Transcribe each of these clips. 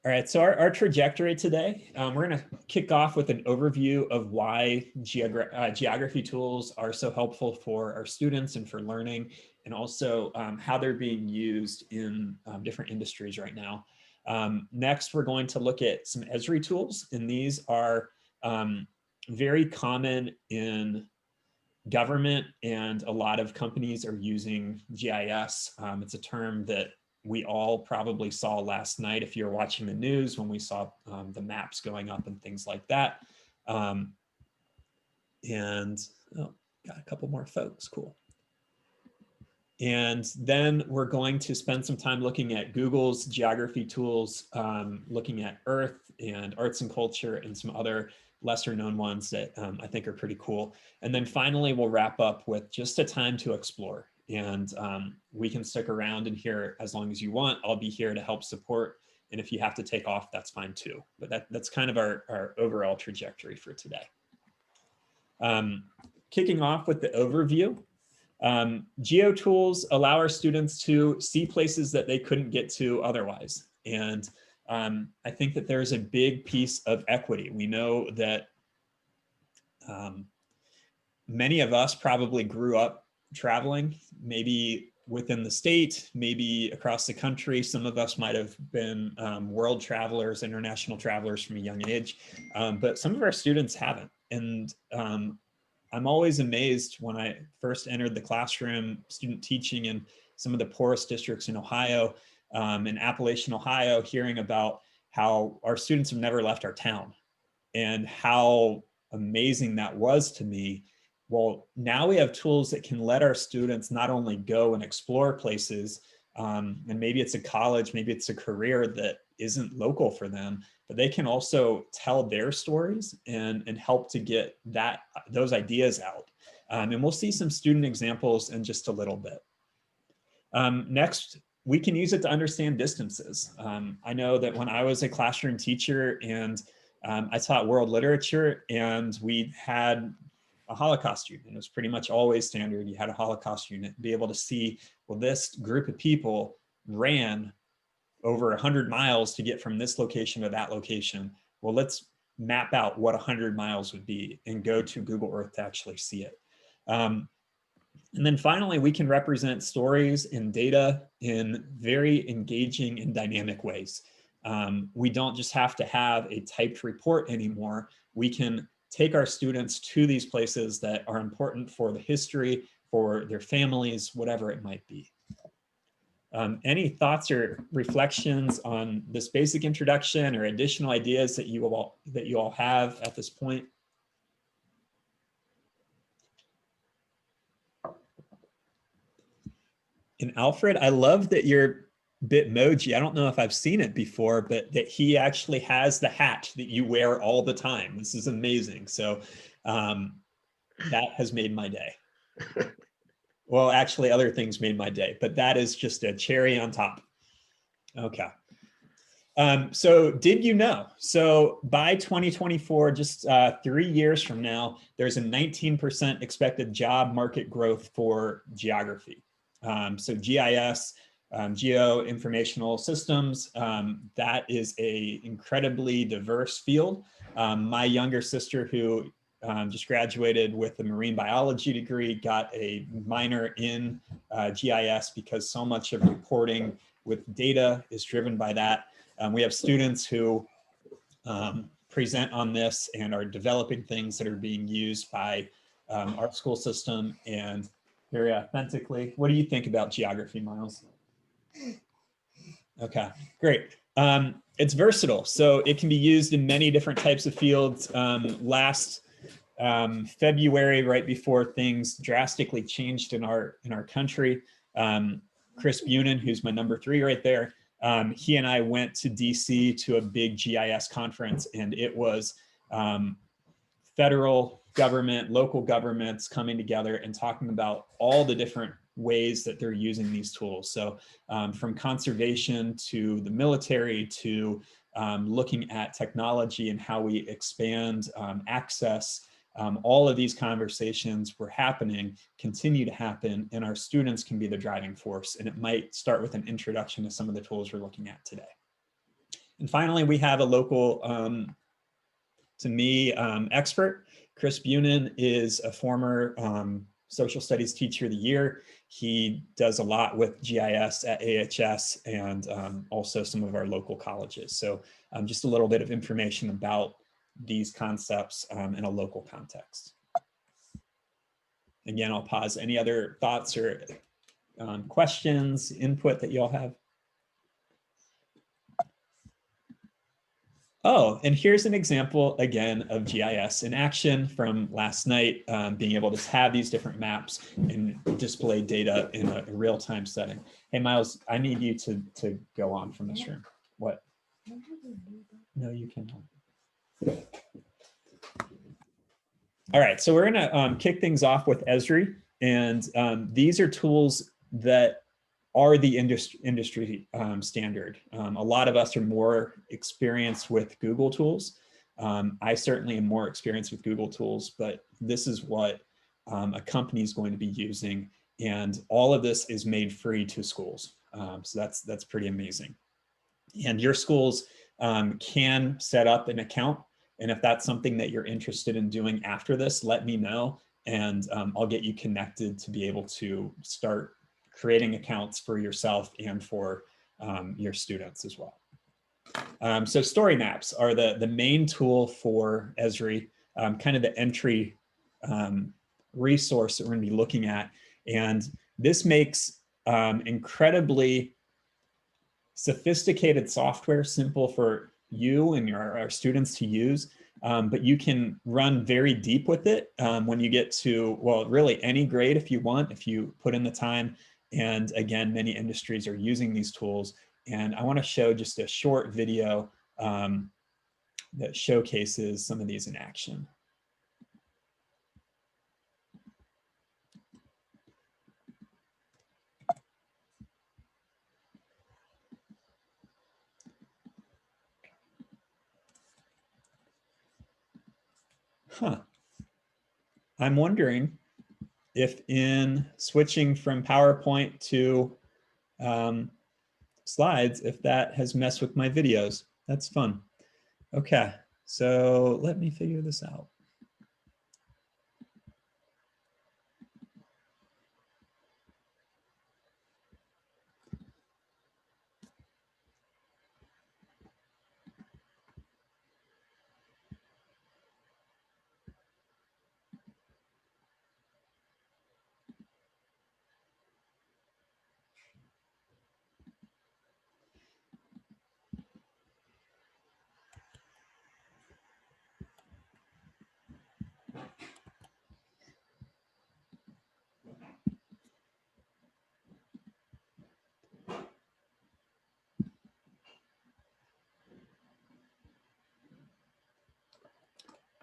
All right, so our trajectory today, we're going to kick off with an overview of why geography tools are so helpful for our students and for learning, and also how they're being used in different industries right now. Next, we're going to look at some Esri tools, and these are very common in government, and a lot of companies are using GIS. It's a term that we all probably saw last night if you're watching the news when we saw the maps going up and things like that. Oh, got a couple more folks, cool. And then we're going to spend some time looking at Google's geography tools, looking at Earth and arts and culture and some other lesser known ones that I think are pretty cool. And then finally, we'll wrap up with just a time to explore. And we can stick around and here as long as you want. I'll be here to help support. And if you have to take off, that's fine too. But that's kind of our overall trajectory for today. Kicking off with the overview. Geo tools allow our students to see places that they couldn't get to otherwise. And I think that there's a big piece of equity. We know that many of us probably grew up traveling, maybe within the state, maybe across the country. Some of us might have been world travelers, international travelers from a young age, but some of our students haven't. And I'm always amazed when I first entered the classroom, student teaching in some of the poorest districts in Ohio, in Appalachian Ohio, hearing about how our students have never left our town and how amazing that was to me. Well, now we have tools that can let our students not only go and explore places, and maybe it's a college, maybe it's a career that isn't local for them, but they can also tell their stories and help to get those ideas out. And we'll see some student examples in just a little bit. Next, we can use it to understand distances. I know that when I was a classroom teacher and I taught world literature, and we had a Holocaust unit. It was pretty much always standard. You had a Holocaust unit, be able to see, well, this group of people ran over 100 miles to get from this location to that location. Well, let's map out what 100 miles would be and go to Google Earth to actually see it. And then finally, we can represent stories and data in very engaging and dynamic ways. We don't just have to have a typed report anymore. We can take our students to these places that are important for the history, for their families, whatever it might be. Any thoughts or reflections on this basic introduction or additional ideas that you all have at this point? And Alfred, I love that your Bitmoji, I don't know if I've seen it before, but that he actually has the hat that you wear all the time. This is amazing. So that has made my day. Well, actually other things made my day, but that is just a cherry on top. Okay. So did you know? So by 2024, just 3 years from now, there's a 19% expected job market growth for geography. So GIS, Geo Informational Systems, that is a incredibly diverse field. My younger sister, who just graduated with a marine biology degree, got a minor in GIS because so much of reporting with data is driven by that. We have students who present on this and are developing things that are being used by our school system and very authentically. What do you think about geography, Miles? Okay, great. It's versatile, so it can be used in many different types of fields. Last February, right before things drastically changed in our country, Chris Bunin, who's my number 3 right there, he and I went to DC to a big GIS conference, and it was federal government, local governments coming together and talking about all the different ways that they're using these tools. So from conservation to the military to looking at technology and how we expand access, all of these conversations were happening, continue to happen, and our students can be the driving force. And it might start with an introduction to some of the tools we're looking at today. And finally, we have a local, to me, expert. Chris Bunin is a former social studies teacher of the year. He does a lot with GIS at AHS and also some of our local colleges. So just a little bit of information about these concepts in a local context. Again, I'll pause. Any other thoughts or questions, input that you all have? Oh, and here's an example again of GIS in action from last night, being able to have these different maps and display data in a real-time setting. Hey, Miles, I need you to go on from this room. What? No, you cannot. All right, so we're gonna kick things off with Esri, and these are tools that are the industry standard. A lot of us are more experienced with Google tools. I certainly am more experienced with Google tools, but this is what a company is going to be using, and all of this is made free to schools. So that's pretty amazing. And your schools can set up an account, and if that's something that you're interested in doing after this, let me know, and I'll get you connected to be able to start creating accounts for yourself and for your students as well. So story maps are the main tool for Esri, kind of the entry resource that we're going to be looking at. And this makes incredibly sophisticated software simple for you and our students to use. But you can run very deep with it when you get to, well, really any grade if you want, if you put in the time. And again, many industries are using these tools. And I want to show just a short video that showcases some of these in action. Huh. I'm wondering if in switching from PowerPoint to slides, if that has messed with my videos. That's fun. Okay, so let me figure this out.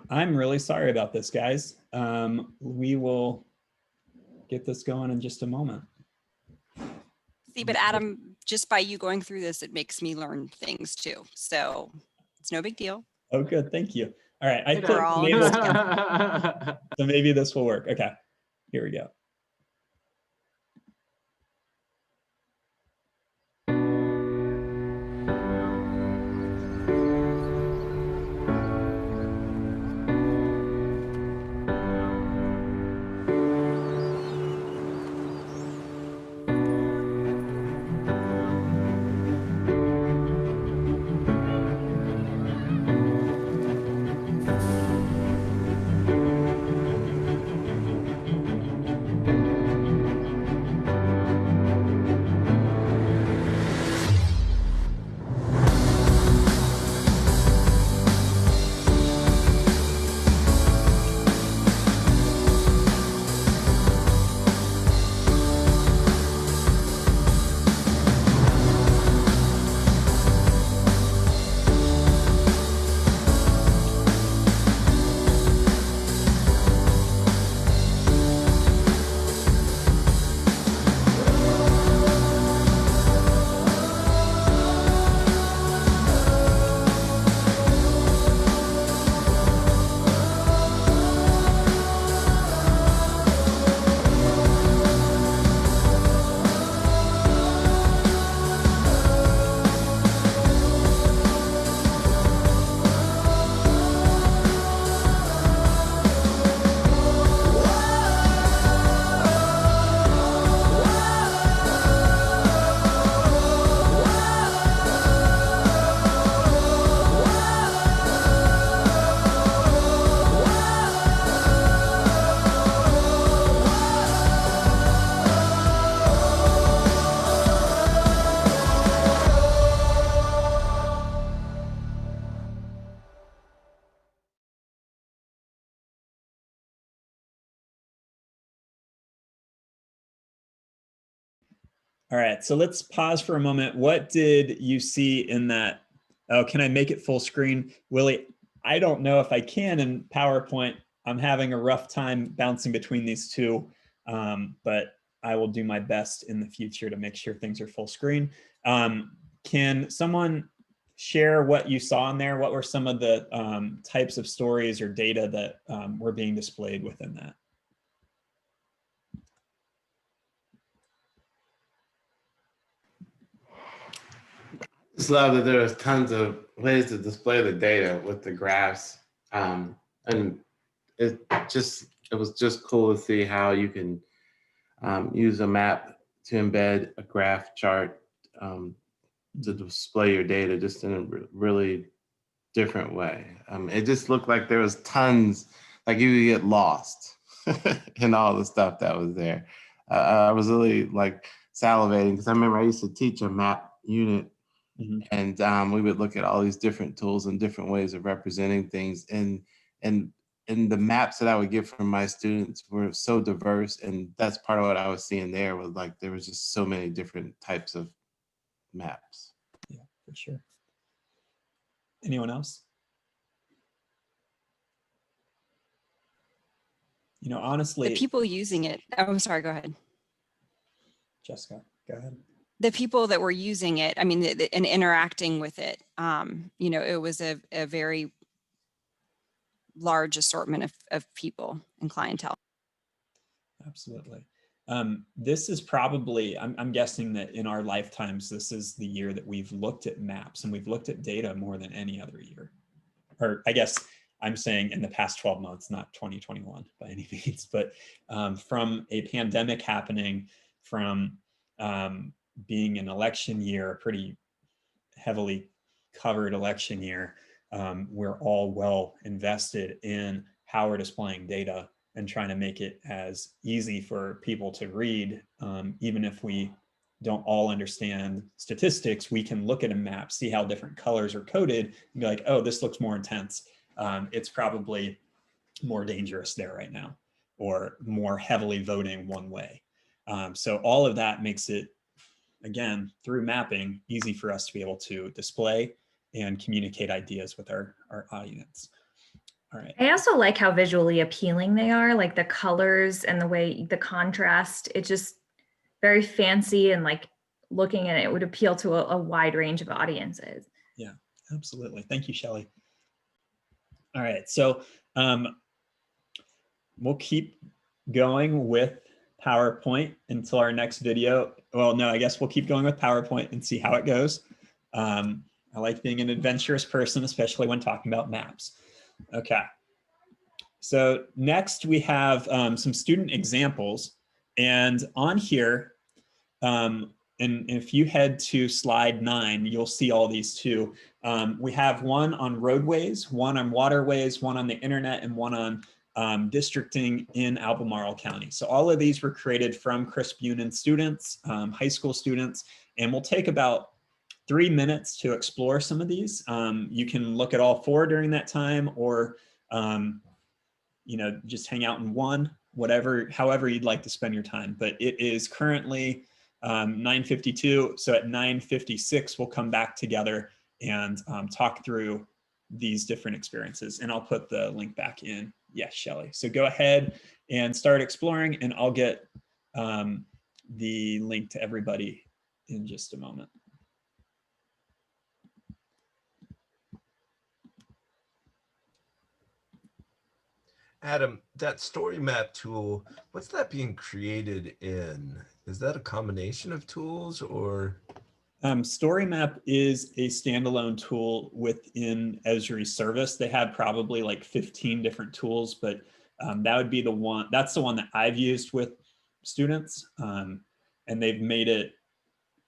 I'm really sorry about this, guys. We will get this going in just a moment. See, but Adam, just by you going through this, it makes me learn things too. So it's no big deal. Oh, good. Thank you. All right. I We're all clicked so maybe this will work. Okay. Here we go. All right, so let's pause for a moment. What did you see in that? Oh, can I make it full screen? Willie, I don't know if I can in PowerPoint. I'm having a rough time bouncing between these two, but I will do my best in the future to make sure things are full screen. Can someone share what you saw in there? What were some of the types of stories or data that were being displayed within that? Just love that there was tons of ways to display the data with the graphs. And it was just cool to see how you can use a map to embed a graph chart to display your data just in a really different way. It just looked like there was tons, like you could get lost in all the stuff that was there. I was really like salivating because I remember I used to teach a map unit. And we would look at all these different tools and different ways of representing things. And the maps that I would get from my students were so diverse. And that's part of what I was seeing there was like, there was just so many different types of maps. Yeah, for sure. Anyone else? You know, honestly, The people using it, oh, I'm sorry, go ahead. Jessica, go ahead. The people that were using it, I mean, and interacting with it, you know, it was a very large assortment of people and clientele. Absolutely. This is probably, I'm guessing that in our lifetimes, this is the year that we've looked at maps and we've looked at data more than any other year. Or I guess I'm saying in the past 12 months, not 2021 by any means, but from a pandemic happening, from being an election year, a pretty heavily covered election year, we're all well invested in how we're displaying data and trying to make it as easy for people to read. Even if we don't all understand statistics, we can look at a map, see how different colors are coded, and be like, oh, this looks more intense. It's probably more dangerous there right now, or more heavily voting one way. So all of that makes it, again, through mapping, easy for us to be able to display and communicate ideas with our audience. All right. I also like how visually appealing they are, like the colors and the way the contrast. It's just very fancy, and like looking at it would appeal to a wide range of audiences. Yeah, absolutely. Thank you, Shelley. All right, so we'll keep going with PowerPoint until our next video. Well, no, I guess we'll keep going with PowerPoint and see how it goes. I like being an adventurous person, especially when talking about maps. Okay. So next we have some student examples, and on here, and if you head to slide 9, you'll see all these too. We have one on roadways, one on waterways, one on the internet, and one on districting in Albemarle County. So all of these were created from Crisp Union students, high school students, and we'll take about 3 minutes to explore some of these. You can look at all 4 during that time, or you know, just hang out in one, however you'd like to spend your time. But it is currently 9:52, so at 9:56 we'll come back together and talk through these different experiences, and I'll put the link back in. Yes, Shelley. So go ahead and start exploring, and I'll get the link to everybody in just a moment. Adam, that story map tool, what's that being created in? Is that a combination of tools, or? StoryMap is a standalone tool within Esri's service. They have probably like 15 different tools, but that would be the one, that's the one that I've used with students. And they've made it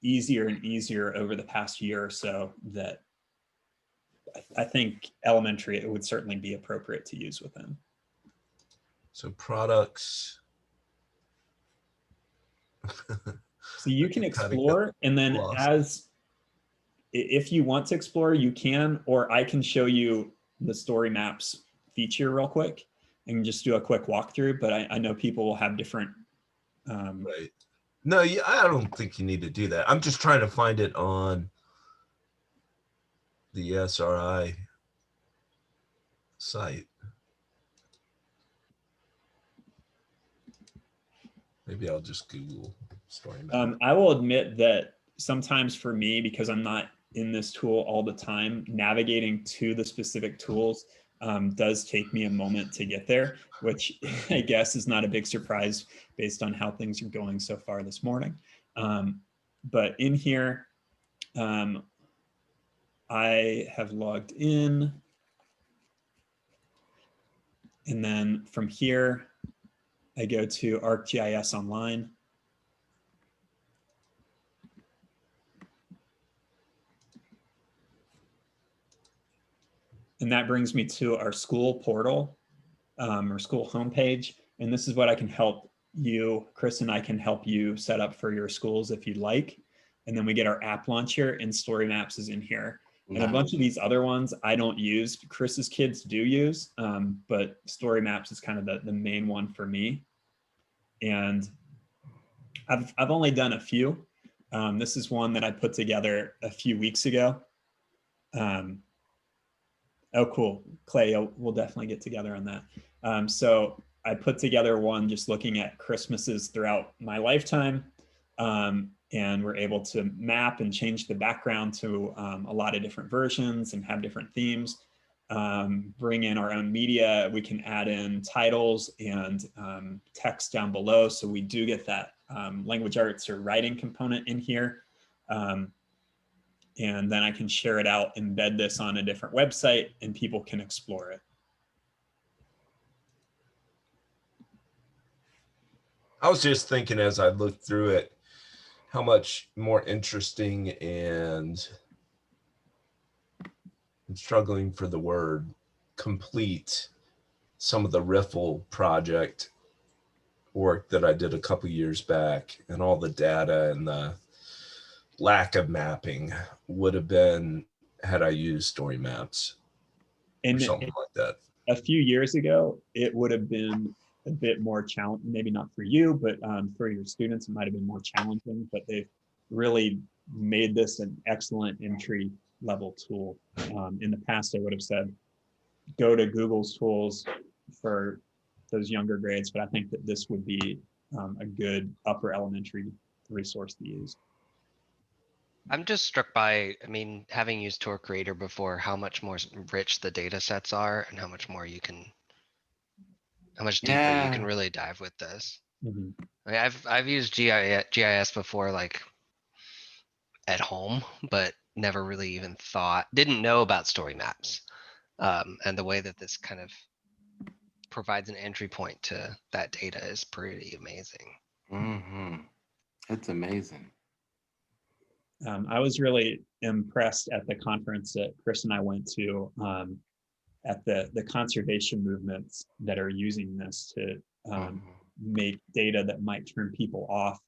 easier and easier over the past year or so that I think elementary, it would certainly be appropriate to use with them. So products. So you can explore, and then if you want to explore, you can, or I can show you the story maps feature real quick and just do a quick walkthrough, but I know people will have different right. No, I don't think you need to do that. I'm just trying to find it on the SRI site. Maybe I'll just Google story map. I will admit that sometimes for me, because I'm not in this tool all the time, navigating to the specific tools does take me a moment to get there, which I guess is not a big surprise based on how things are going so far this morning. But in here, I have logged in. And then from here, I go to ArcGIS Online. And that brings me to our school portal, or school homepage. And this is what I can help you, Chris and I can help you set up for your schools if you'd like. And then we get our app launcher, and Story Maps is in here. And a bunch of these other ones I don't use. Chris's kids do use, but Story Maps is kind of the main one for me. And I've only done a few. This is one that I put together a few weeks ago. Oh, cool. Clay, we'll definitely get together on that. So I put together one just looking at Christmases throughout my lifetime. And we're able to map and change the background to a lot of different versions and have different themes. Bring in our own media. We can add in titles and text down below. So we do get that language arts or writing component in here. And then I can share it out, embed this on a different website, and people can explore it. I was just thinking as I looked through it, how much more interesting and I'm struggling for the word complete some of the Riffle project work that I did a couple years back, and all the data and the lack of mapping would have been had I used Story Maps or something like that. A few years ago, it would have been a bit more challenging, maybe not for you, but for your students, it might have been more challenging, but they've really made this an excellent entry level tool. In the past, I would have said, go to Google's tools for those younger grades, but I think that this would be a good upper elementary resource to use. I'm just struck by, I mean, having used Tour Creator before, how much more rich the data sets are and how much more you can, how much deeper you can really dive with this. Mm-hmm. I mean, I've used GIS before, like at home, but never really even didn't know about story maps. And the way that this kind of provides an entry point to that data is pretty amazing. Mm-hmm. It's amazing. I was really impressed at the conference that Chris and I went to at the conservation movements that are using this to make data that might turn people off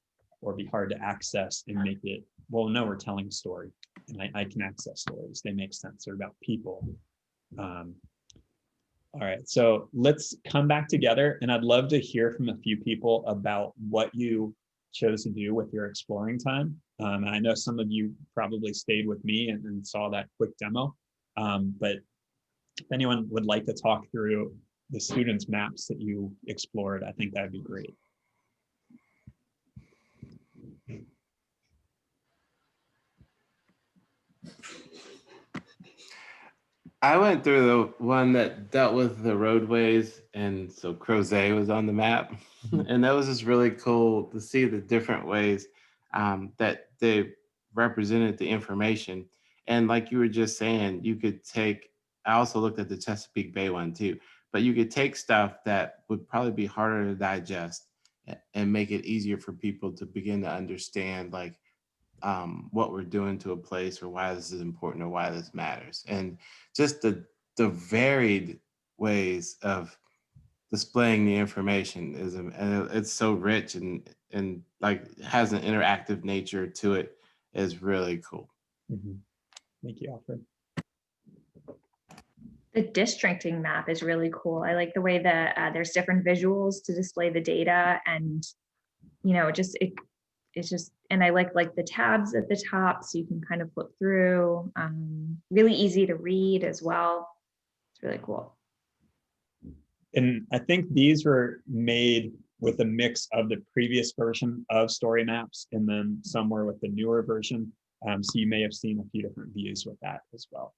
or be hard to access and make it, well, no, we're telling a story and I can access stories. They make sense. They're about people. All right, so let's come back together, and I'd love to hear from a few people about what you chose to do with your exploring time. And I know some of you probably stayed with me and saw that quick demo, but if anyone would like to talk through the students' maps that you explored, I think that'd be great. I went through the one that dealt with the roadways, and so Crozet was on the map. And that was just really cool to see the different ways that they represented the information. And like you were just saying, you could take, I also looked at the Chesapeake Bay one too, but you could take stuff that would probably be harder to digest and make it easier for people to begin to understand like what we're doing to a place or why this is important or why this matters. And just the varied ways of displaying the information is, and it's so rich and like has an interactive nature to it, is really cool. Mm-hmm. Thank you, Alfred. The districting map is really cool. I like the way that there's different visuals to display the data, and you know, just it's just, and I like the tabs at the top so you can kind of flip through. Really easy to read as well. It's really cool. And I think these were made with a mix of the previous version of Story Maps and then somewhere with the newer version. So you may have seen a few different views with that as well.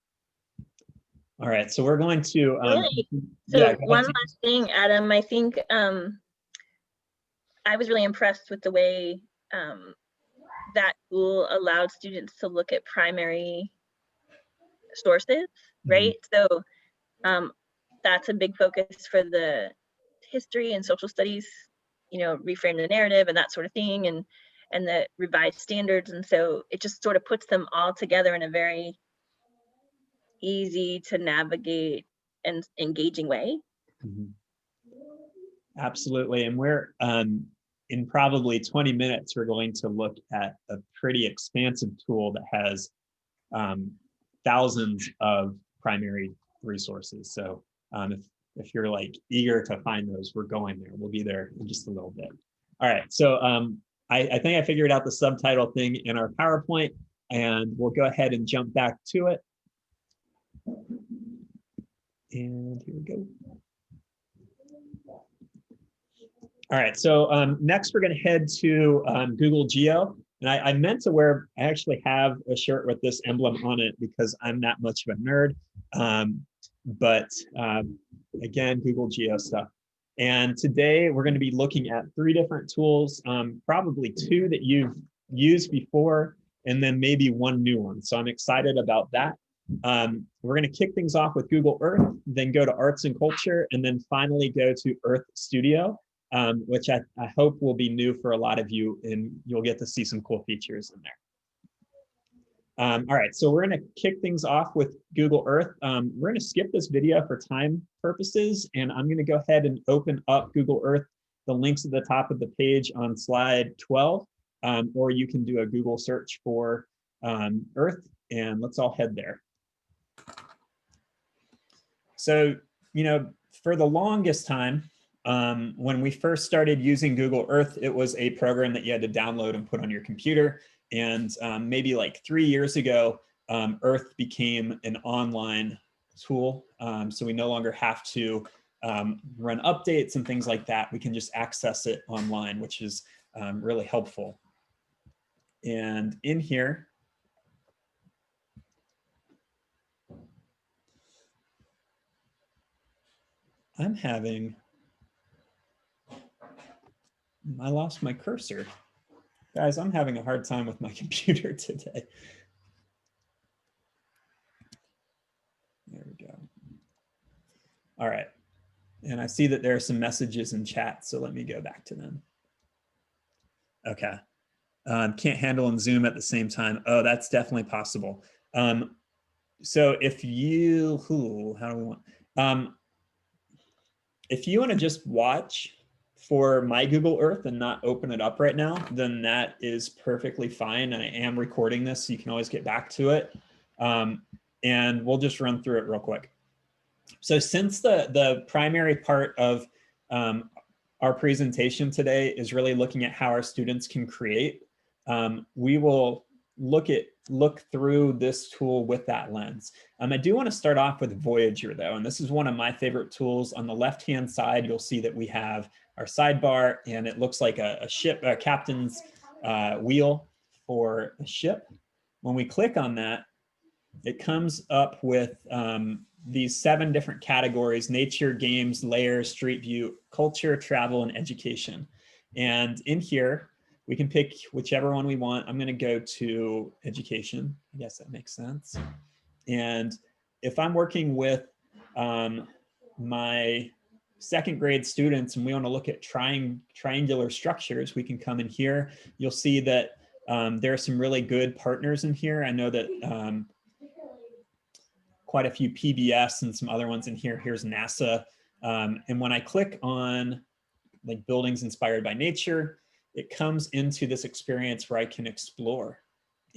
All right, so we're going to Really? So yeah, one last thing, Adam, I think I was really impressed with the way that tool allowed students to look at primary sources, right? So that's a big focus for the history and social studies, you know, reframe the narrative and that sort of thing, and the revised standards. And so it just sort of puts them all together in a very easy to navigate and engaging way. Absolutely. And we're in probably 20 minutes, we're going to look at a pretty expansive tool that has thousands of primary resources. So if you're like eager to find those, we're going there. We'll be there in just a little bit. All right. So I think I figured out the subtitle thing in our PowerPoint, and we'll go ahead and jump back to it. And here we go. All right, so next we're going to head to Google Geo. And I meant to wear, I actually have a shirt with this emblem on it because I'm not much of a nerd. But again, Google Geo stuff. And today we're going to be looking at 3 different tools, probably 2 that you've used before, and then maybe 1 new one. So I'm excited about that. We're going to kick things off with Google Earth, then go to Arts and Culture, and then finally go to Earth Studio, which I hope will be new for a lot of you, and you'll get to see some cool features in there. All right, so we're going to kick things off with Google Earth. We're going to skip this video for time purposes, and I'm going to go ahead and open up Google Earth. The link's at the top of the page on slide 12, or you can do a Google search for Earth, and let's all head there. So, you know, for the longest time, when we first started using Google Earth, it was a program that you had to download and put on your computer. And maybe like 3 years ago, Earth became an online tool. So we no longer have to run updates and things like that. We can just access it online, which is really helpful. And in here, I lost my cursor. Guys, I'm having a hard time with my computer today. There we go. All right. And I see that there are some messages in chat, so let me go back to them. Okay. Can't handle and Zoom at the same time. Oh, that's definitely possible. So if you, how do we want? If you want to just watch for my Google Earth and not open it up right now, then that is perfectly fine. I am recording this, so you can always get back to it. And we'll just run through it real quick. So since the primary part of our presentation today is really looking at how our students can create, we will look through this tool with that lens. I do want to start off with Voyager though, and this is one of my favorite tools. On the left-hand side, you'll see that we have our sidebar, and it looks like a ship, a captain's wheel for a ship. When we click on that, it comes up with these 7 different categories: nature, games, layers, street view, culture, travel, and education. And in here, we can pick whichever one we want. I'm going to go to education. I guess that makes sense. And if I'm working with my 2nd grade students and we want to look at triangular structures, we can come in here. You'll see that there are some really good partners in here. I know that quite a few PBS and some other ones in here. Here's NASA. And when I click on like buildings inspired by nature, it comes into this experience where I can explore.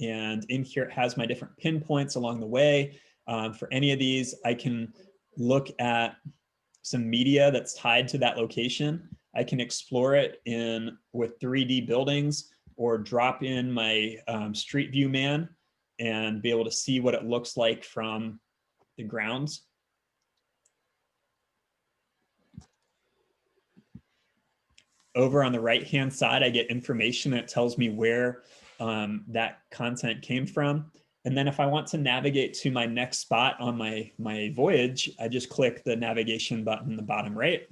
And in here, it has my different pinpoints along the way. For any of these, I can look at some media that's tied to that location. I can explore it with 3D buildings. or drop in my Street View Man and be able to see what it looks like from the grounds. Over on the right-hand side, I get information that tells me where that content came from. And then if I want to navigate to my next spot on my voyage, I just click the navigation button in the bottom right.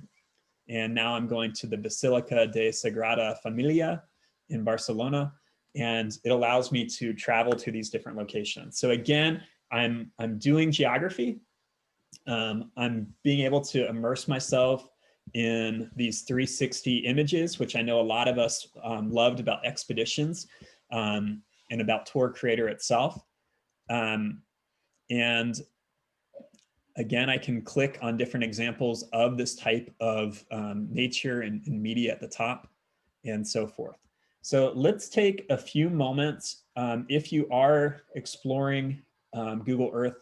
And now I'm going to the Basilica de Sagrada Familia in Barcelona. And it allows me to travel to these different locations. So again, I'm doing geography. I'm being able to immerse myself in these 360 images, which I know a lot of us loved about expeditions and about Tour Creator itself. And again, I can click on different examples of this type of nature and media at the top and so forth. So let's take a few moments. If you are exploring Google Earth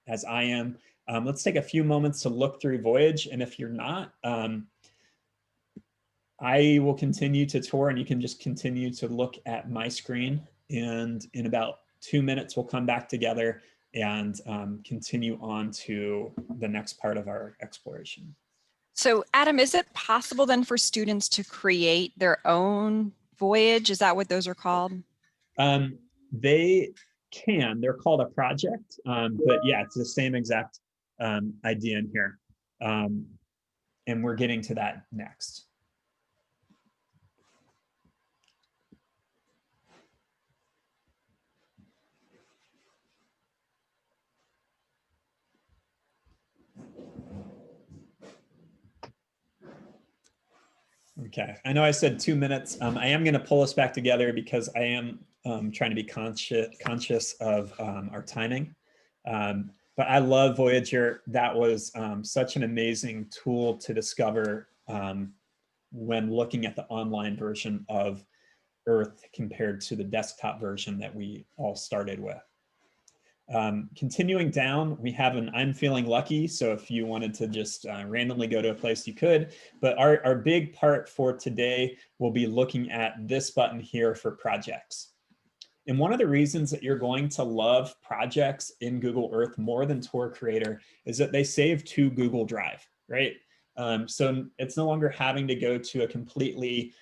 as I am, let's take a few moments to look through Voyage. And if you're not, I will continue to tour and you can just continue to look at my screen. And in about 2 minutes, we'll come back together and continue on to the next part of our exploration. So Adam, is it possible then for students to create their own voyage? Is that what those are called? They can, they're called a project, but yeah, it's the same exact idea in here. And we're getting to that next. Okay, I know I said 2 minutes. I am going to pull us back together because I am trying to be conscious of our timing. But I love Voyager. That was such an amazing tool to discover when looking at the online version of Earth compared to the desktop version that we all started with. Continuing down, we have an I'm feeling lucky. So if you wanted to just randomly go to a place, you could. But our big part for today will be looking at this button here for projects. And one of the reasons that you're going to love projects in Google Earth more than Tour Creator is that they save to Google Drive, right? So it's no longer having to go to a completely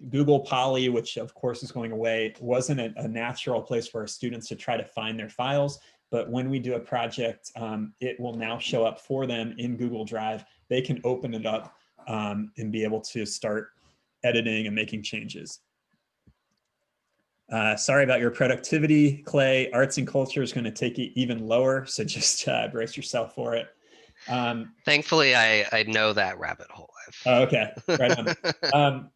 Google Poly, which of course is going away. It wasn't a natural place for our students to try to find their files. But when we do a project, it will now show up for them in Google Drive. They can open it up and be able to start editing and making changes. Sorry about your productivity, Clay. Arts and culture is going to take it even lower. So just brace yourself for it. Thankfully, I know that rabbit hole. Oh, okay, right on.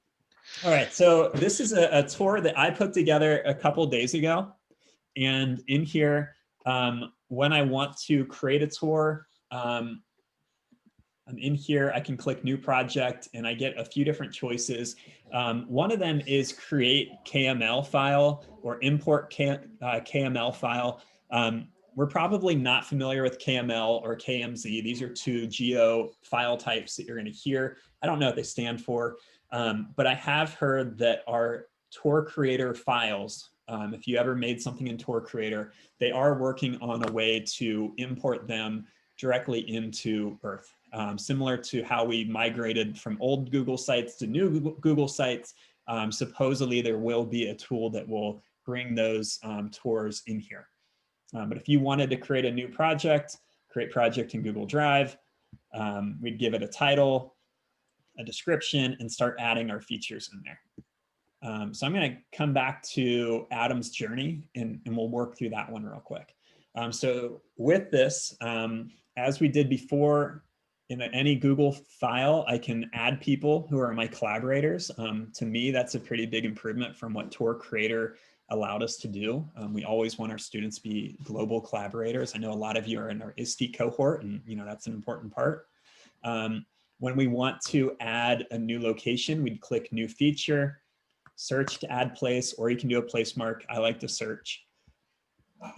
All right, so this is a tour that I put together a couple days ago. And in here, when I want to create a tour, I'm in here, I can click new project and I get a few different choices. One of them is create KML file or import KML file. We're probably not familiar with KML or KMZ. These are two geo file types that you're going to hear. I don't know what they stand for, but I have heard that our Tour Creator files, if you ever made something in Tour Creator, they are working on a way to import them directly into Earth. Similar to how we migrated from old Google sites to new Google sites, supposedly there will be a tool that will bring those tours in here. But if you wanted to create a new project, create project in Google Drive, we'd give it a title, a description, and start adding our features in there. So I'm going to come back to Adam's journey and we'll work through that one real quick. So with this, as we did before, in any Google file, I can add people who are my collaborators. To me, that's a pretty big improvement from what Tour Creator allowed us to do. We always want our students to be global collaborators. I know a lot of you are in our ISTE cohort, and that's an important part. When we want to add a new location, we'd click new feature, search to add place, or you can do a place mark. I like to search.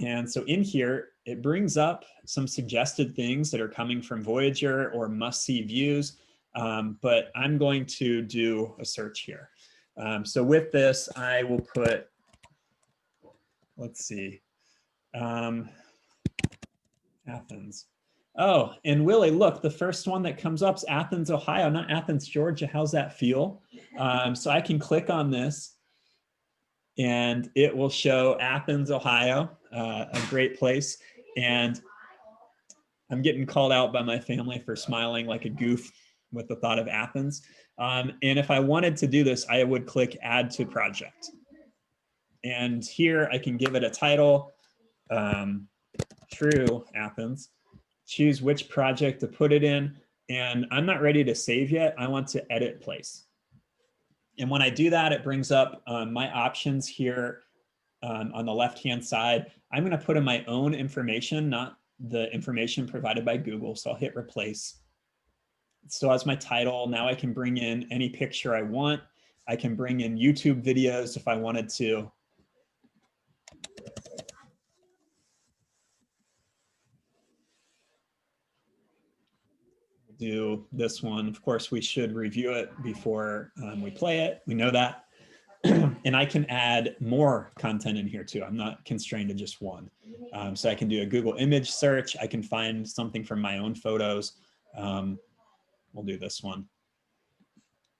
And so in here, it brings up some suggested things that are coming from Voyager or must-see views, but I'm going to do a search here. So with this, I will put, let's see, Athens. Oh, and Willie, look, the first one that comes up is Athens, Ohio, not Athens, Georgia. How's that feel? So I can click on this and it will show Athens, Ohio, a great place. And I'm getting called out by my family for smiling like a goof with the thought of Athens. And if I wanted to do this, I would click add to project. And here I can give it a title, True Athens, choose which project to put it in. And I'm not ready to save yet. I want to edit place. And when I do that, it brings up my options here on the left-hand side. I'm going to put in my own information, not the information provided by Google. So I'll hit replace. It still has my title. Now I can bring in any picture I want. I can bring in YouTube videos if I wanted to. Do this one. Of course, we should review it before we play it. We know that. And I can add more content in here too. I'm not constrained to just one. So I can do a Google image search. I can find something from my own photos. We'll do this one.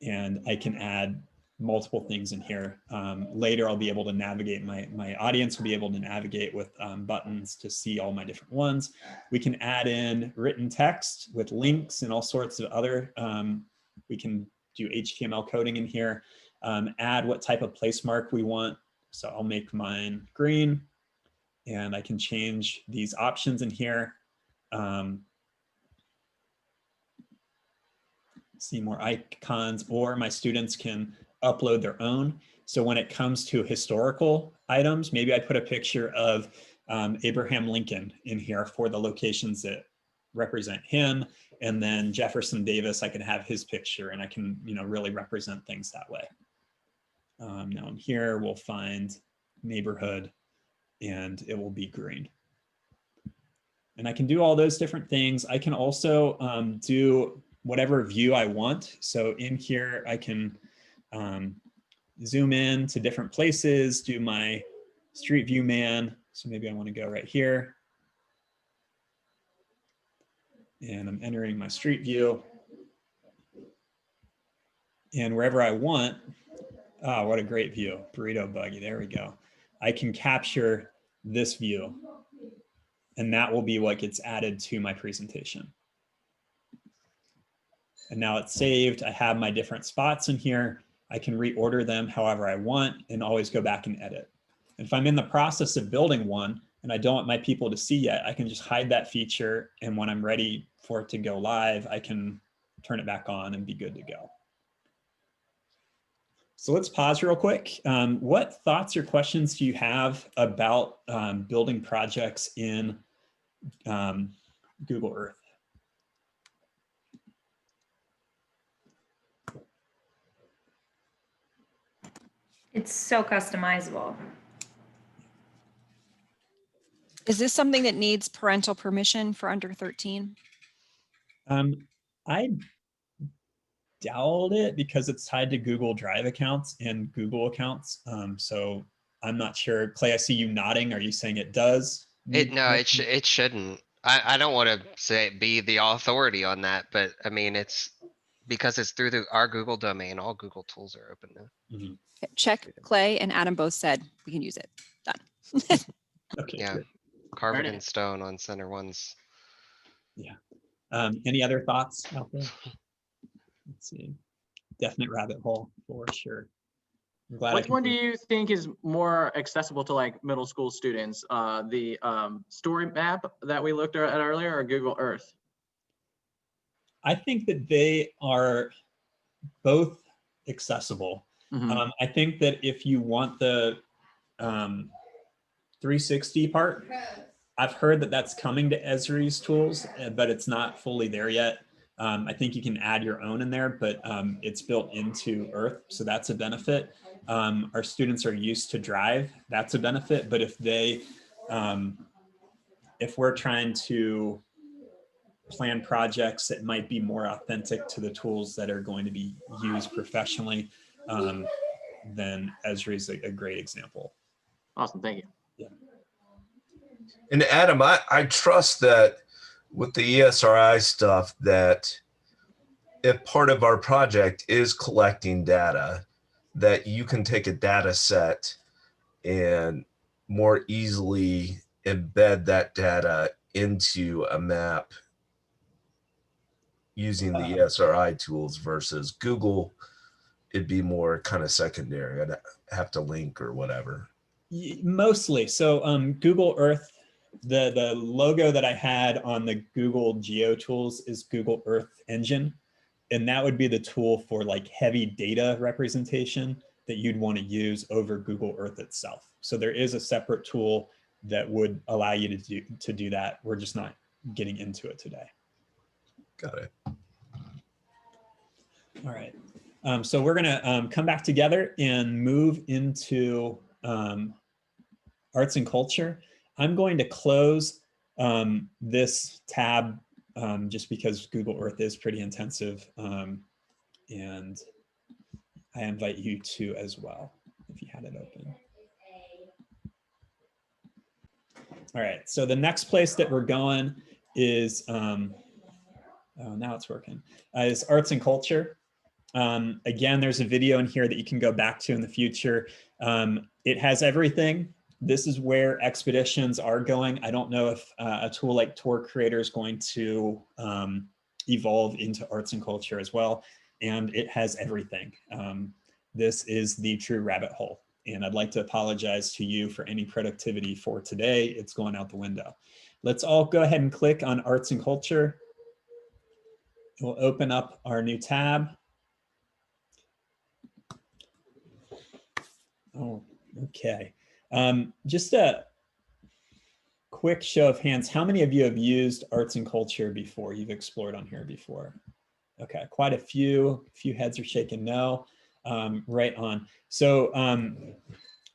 And I can add multiple things in here. Later, I'll be able to navigate, my audience will be able to navigate with buttons to see all my different ones. We can add in written text with links and all sorts of other, we can do HTML coding in here. Add what type of place mark we want. So I'll make mine green and I can change these options in here. See more icons, or my students can upload their own. So when it comes to historical items, maybe I put a picture of Abraham Lincoln in here for the locations that represent him. And then Jefferson Davis, I can have his picture and I can, really represent things that way. Now in here, we'll find neighborhood and it will be green. And I can do all those different things. I can also do whatever view I want. So in here, I can zoom in to different places, do my street view man. So maybe I want to go right here. And I'm entering my street view. And wherever I want, what a great view, burrito buggy, there we go. I can capture this view and that will be what gets added to my presentation. And now it's saved. I have my different spots in here. I can reorder them however I want and always go back and edit. If I'm in the process of building one and I don't want my people to see yet, I can just hide that feature. And when I'm ready for it to go live, I can turn it back on and be good to go. So let's pause real quick. What thoughts or questions do you have about building projects in Google Earth? It's so customizable. Is this something that needs parental permission for under 13? I doubt it because it's tied to Google Drive accounts and Google accounts. So I'm not sure. Clay, I see you nodding. Are you saying it does? It shouldn't. I don't want to be the authority on that, but I mean, it's because it's through our Google domain, all Google tools are open now. Mm-hmm. Check. Clay and Adam both said we can use it. Done. Okay. Yeah. Good. Carve it in stone on center ones. Yeah. Any other thoughts out there? Let's see. Definite rabbit hole for sure. I'm glad. Which one do you think is more accessible to like middle school students? The story map that we looked at earlier or Google Earth? I think that they are both accessible. Mm-hmm. I think that if you want the 360 part, I've heard that that's coming to Esri's tools, but it's not fully there yet. I think you can add your own in there, but it's built into Earth, so that's a benefit. Our students are used to Drive, that's a benefit, but if we're trying to plan projects that might be more authentic to the tools that are going to be used professionally, then Esri is a great example. Awesome, thank you. And Adam, I trust that with the ESRI stuff, that if part of our project is collecting data, that you can take a data set and more easily embed that data into a map using the ESRI tools versus Google. It'd be more kind of secondary. I'd have to link or whatever. Mostly. So Google Earth, the logo that I had on the Google Geo tools is Google Earth Engine. And that would be the tool for like heavy data representation that you'd want to use over Google Earth itself. So there is a separate tool that would allow you to do that. We're just not getting into it today. Got it. All right. So we're going to come back together and move into arts and culture. I'm going to close this tab just because Google Earth is pretty intensive. And I invite you to as well, if you had it open. All right, so the next place that we're going is, oh, now it's working, is arts and culture. Again, there's a video in here that you can go back to in the future. It has everything. This is where expeditions are going. I don't know if a tool like Tour Creator is going to evolve into arts and culture as well. And it has everything. This is the true rabbit hole. And I'd like to apologize to you for any productivity for today. It's going out the window. Let's all go ahead and click on arts and culture. We'll open up our new tab. Oh, okay. Just a quick show of hands. How many of you have used arts and culture before? You've explored on here before? Okay, quite a few heads are shaking no. Right on. So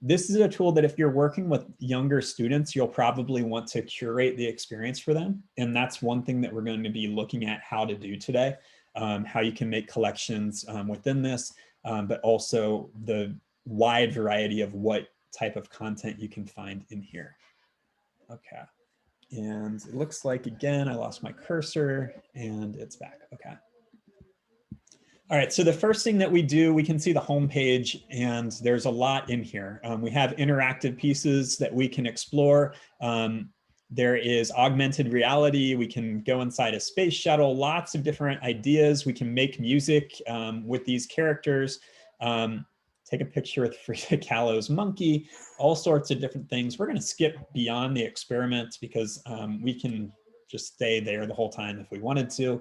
this is a tool that if you're working with younger students, you'll probably want to curate the experience for them. And that's one thing that we're going to be looking at how to do today, how you can make collections within this, but also the wide variety of what type of content you can find in here. Okay. And it looks like, again, I lost my cursor and it's back. Okay. All right, so the first thing that we do, we can see the home page and there's a lot in here. We have interactive pieces that we can explore. There is augmented reality. We can go inside a space shuttle, lots of different ideas. We can make music with these characters, take a picture with Frida Kahlo's monkey, all sorts of different things. We're gonna skip beyond the experiments because we can just stay there the whole time if we wanted to.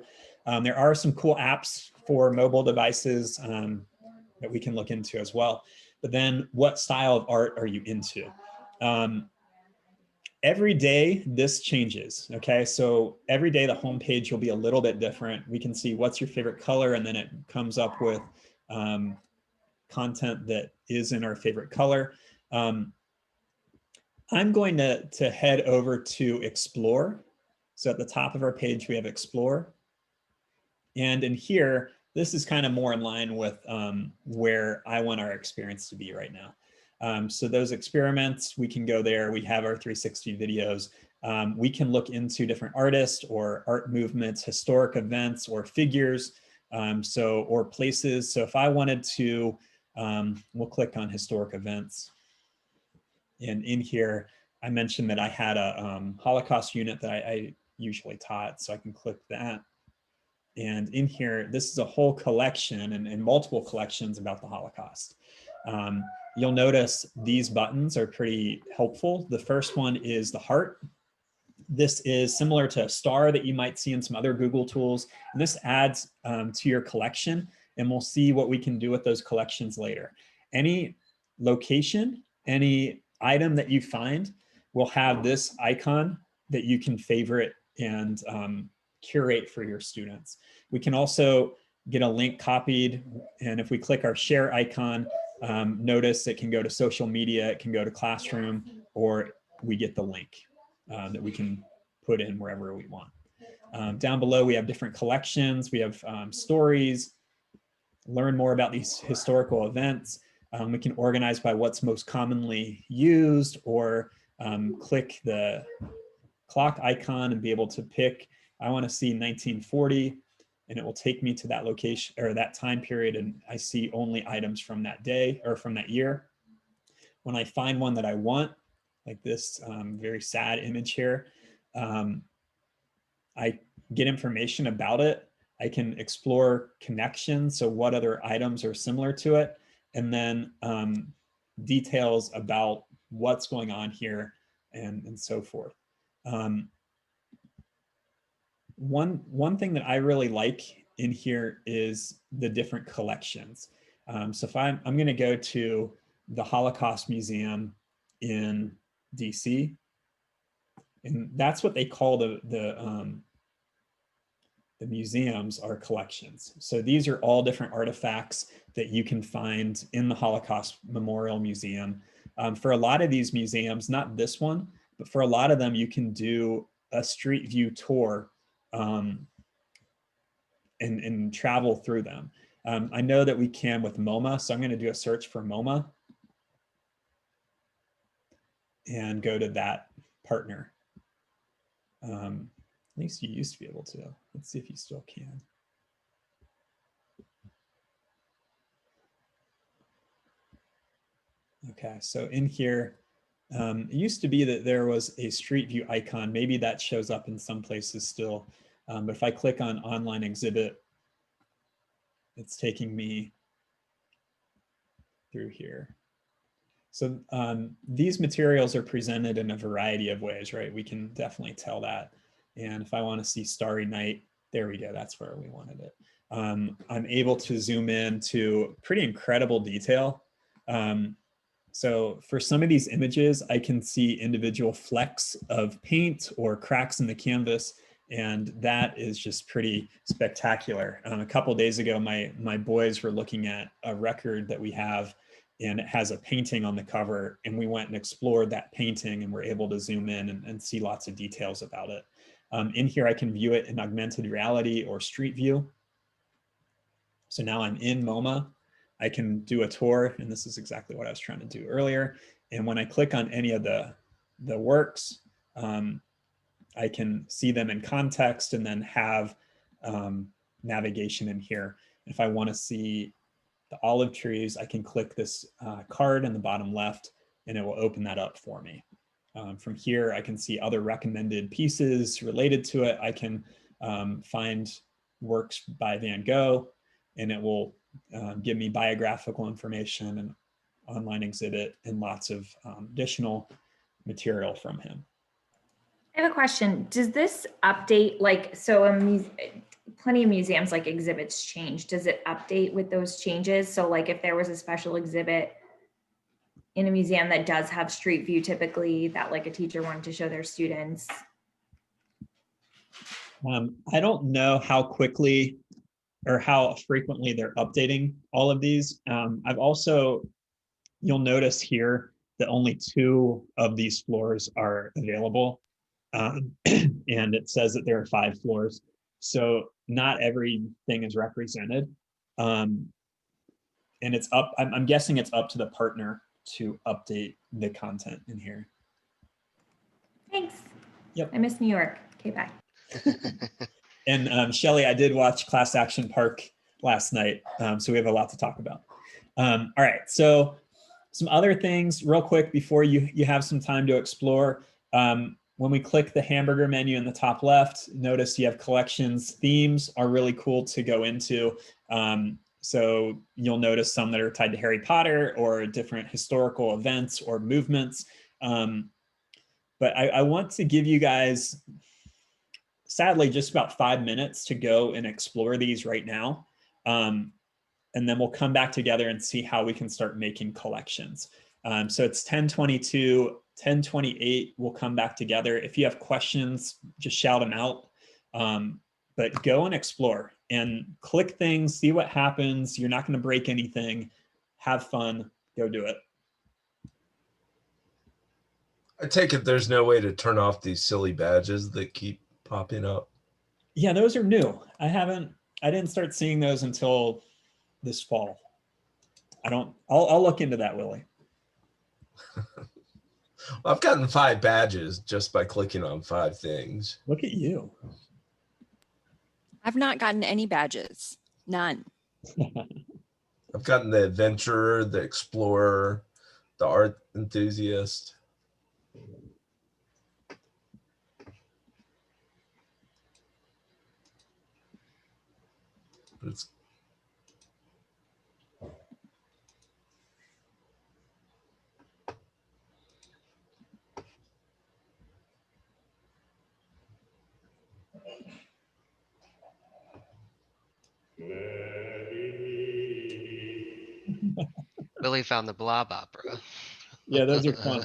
There are some cool apps for mobile devices that we can look into as well. But then what style of art are you into? Every day this changes, okay? So every day the homepage will be a little bit different. We can see what's your favorite color and then it comes up with content that is in our favorite color. I'm going to head over to Explore. So at the top of our page, we have Explore. And in here, this is kind of more in line with where I want our experience to be right now. So those experiments, we can go there. We have our 360 videos. We can look into different artists or art movements, historic events or figures, or places. So if I wanted to, we'll click on historic events. And in here, I mentioned that I had a Holocaust unit that I usually taught, so I can click that. And in here, this is a whole collection and multiple collections about the Holocaust. You'll notice these buttons are pretty helpful. The first one is the heart. This is similar to a star that you might see in some other Google tools. And this adds to your collection, and we'll see what we can do with those collections later. Any location, any item that you find will have this icon that you can favorite and curate for your students. We can also get a link copied, and if we click our share icon, notice it can go to social media, it can go to classroom, or we get the link that we can put in wherever we want. Down below, we have different collections. We have stories, learn more about these historical events. We can organize by what's most commonly used, or click the clock icon and be able to pick, I want to see 1940, and it will take me to that location or that time period, and I see only items from that day or from that year. When I find one that I want, like this very sad image here, I get information about it. I can explore connections, so what other items are similar to it, and then details about what's going on here and so forth. One thing that I really like in here is the different collections. So if I'm going to go to the Holocaust Museum in DC, and that's what they call the museums are collections. So these are all different artifacts that you can find in the Holocaust Memorial Museum. For a lot of these museums, not this one, but for a lot of them, you can do a street view tour and travel through them. I know that we can with MoMA, so I'm going to do a search for MoMA and go to that partner. At least you used to be able to. Let's see if you still can. Okay, so in here, it used to be that there was a street view icon. Maybe that shows up in some places still. But if I click on online exhibit, it's taking me through here. So these materials are presented in a variety of ways, right? We can definitely tell that. And if I want to see Starry Night, there we go. That's where we wanted it. I'm able to zoom in to pretty incredible detail. So for some of these images, I can see individual flecks of paint or cracks in the canvas, and that is just pretty spectacular. A couple days ago, my boys were looking at a record that we have, and it has a painting on the cover, and we went and explored that painting and were able to zoom in and see lots of details about it. In here, I can view it in augmented reality or street view. So now I'm in MoMA. I can do a tour, and this is exactly what I was trying to do earlier. And when I click on any of the works, I can see them in context and then have navigation in here. If I want to see the olive trees, I can click this card in the bottom left, and it will open that up for me. From here, I can see other recommended pieces related to it. I can find works by Van Gogh, and it will give me biographical information and online exhibit and lots of additional material from him. I have a question. Does this update, like, so plenty of museums like exhibits change. Does it update with those changes? So like if there was a special exhibit in a museum that does have street view typically that like a teacher wanted to show their students? I don't know how quickly or how frequently they're updating all of these. I've also, you'll notice here that only 2 of these floors are available. And it says that there are 5 floors. So not everything is represented. And it's up, I'm guessing it's up to the partner to update the content in here. Thanks. Yep. I miss New York. Okay, bye. And Shelly, I did watch Class Action Park last night, so we have a lot to talk about. All right, so some other things real quick before you have some time to explore. When we click the hamburger menu in the top left, notice you have collections. Themes are really cool to go into. So you'll notice some that are tied to Harry Potter or different historical events or movements. But I want to give you guys, sadly, just about 5 minutes to go and explore these right now. And then we'll come back together and see how we can start making collections. So it's 10:22, 10:28, we'll come back together. If you have questions, just shout them out. But go and explore and click things, see what happens. You're not going to break anything. Have fun, go do it. I take it there's no way to turn off these silly badges that keep popping up. Yeah, those are new. I didn't start seeing those until this fall. I'll look into that, Willie. I've gotten 5 badges just by clicking on 5 things. Look at you. I've not gotten any badges. None. I've gotten the adventurer, the explorer, the art enthusiast. But it's Billy found the blob opera. Yeah, those are fun.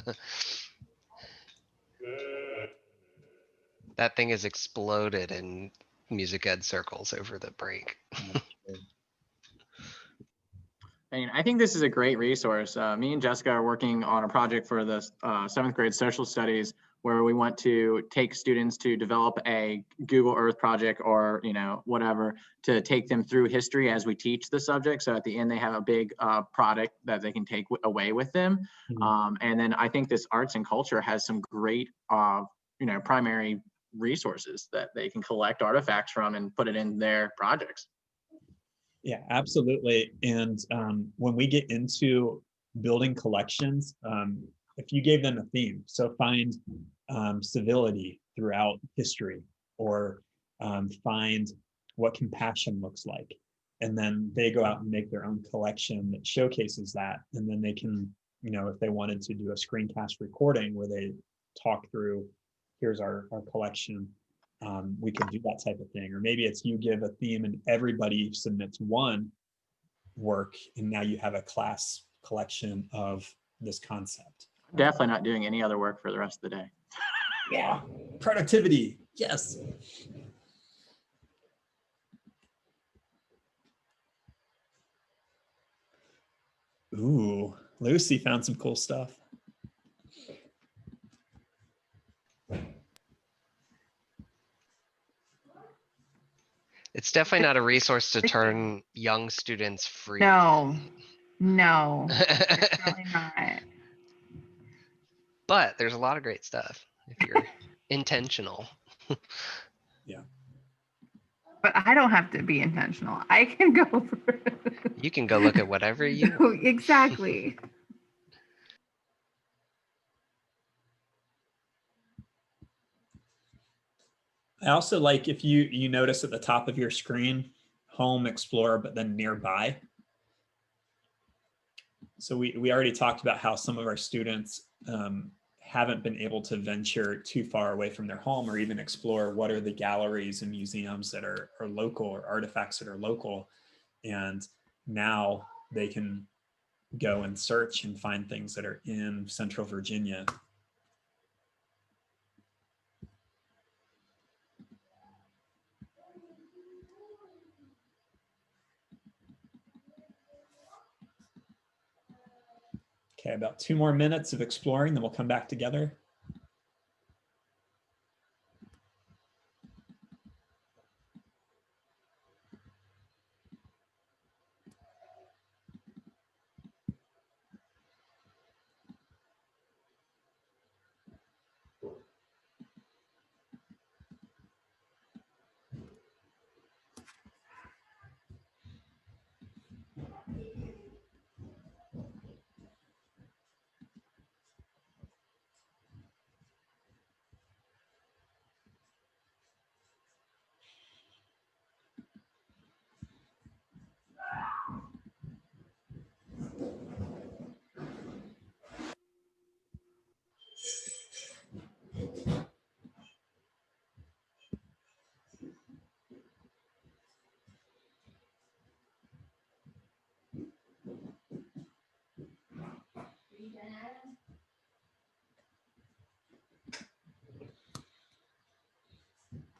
That thing has exploded in music ed circles over the break. I think this is a great resource. Me and Jessica are working on a project for the 7th grade social studies where we want to take students to develop a Google Earth project or, whatever, to take them through history as we teach the subject. So at the end, they have a big product that they can take away with them. And then I think this arts and culture has some great, primary resources that they can collect artifacts from and put it in their projects. Yeah, absolutely. And when we get into building collections, if you gave them a theme, so find civility throughout history, or find what compassion looks like. And then they go out and make their own collection that showcases that. And then they can, if they wanted to do a screencast recording where they talk through, here's our collection, we could do that type of thing. Or maybe it's you give a theme and everybody submits one work, and now you have a class collection of this concept. Definitely not doing any other work for the rest of the day. Yeah, productivity, yes. Ooh, Lucy found some cool stuff. It's definitely not a resource to turn young students free. No, definitely not. But there's a lot of great stuff if you're intentional. Yeah. But I don't have to be intentional. I can go for You can go look at whatever you No, want. exactly. I also like if you notice at the top of your screen, home, explore, but then nearby. So we already talked about how some of our students haven't been able to venture too far away from their home or even explore what are the galleries and museums that are local, or artifacts that are local. And now they can go and search and find things that are in Central Virginia. Okay, about 2 more minutes of exploring, then we'll come back together.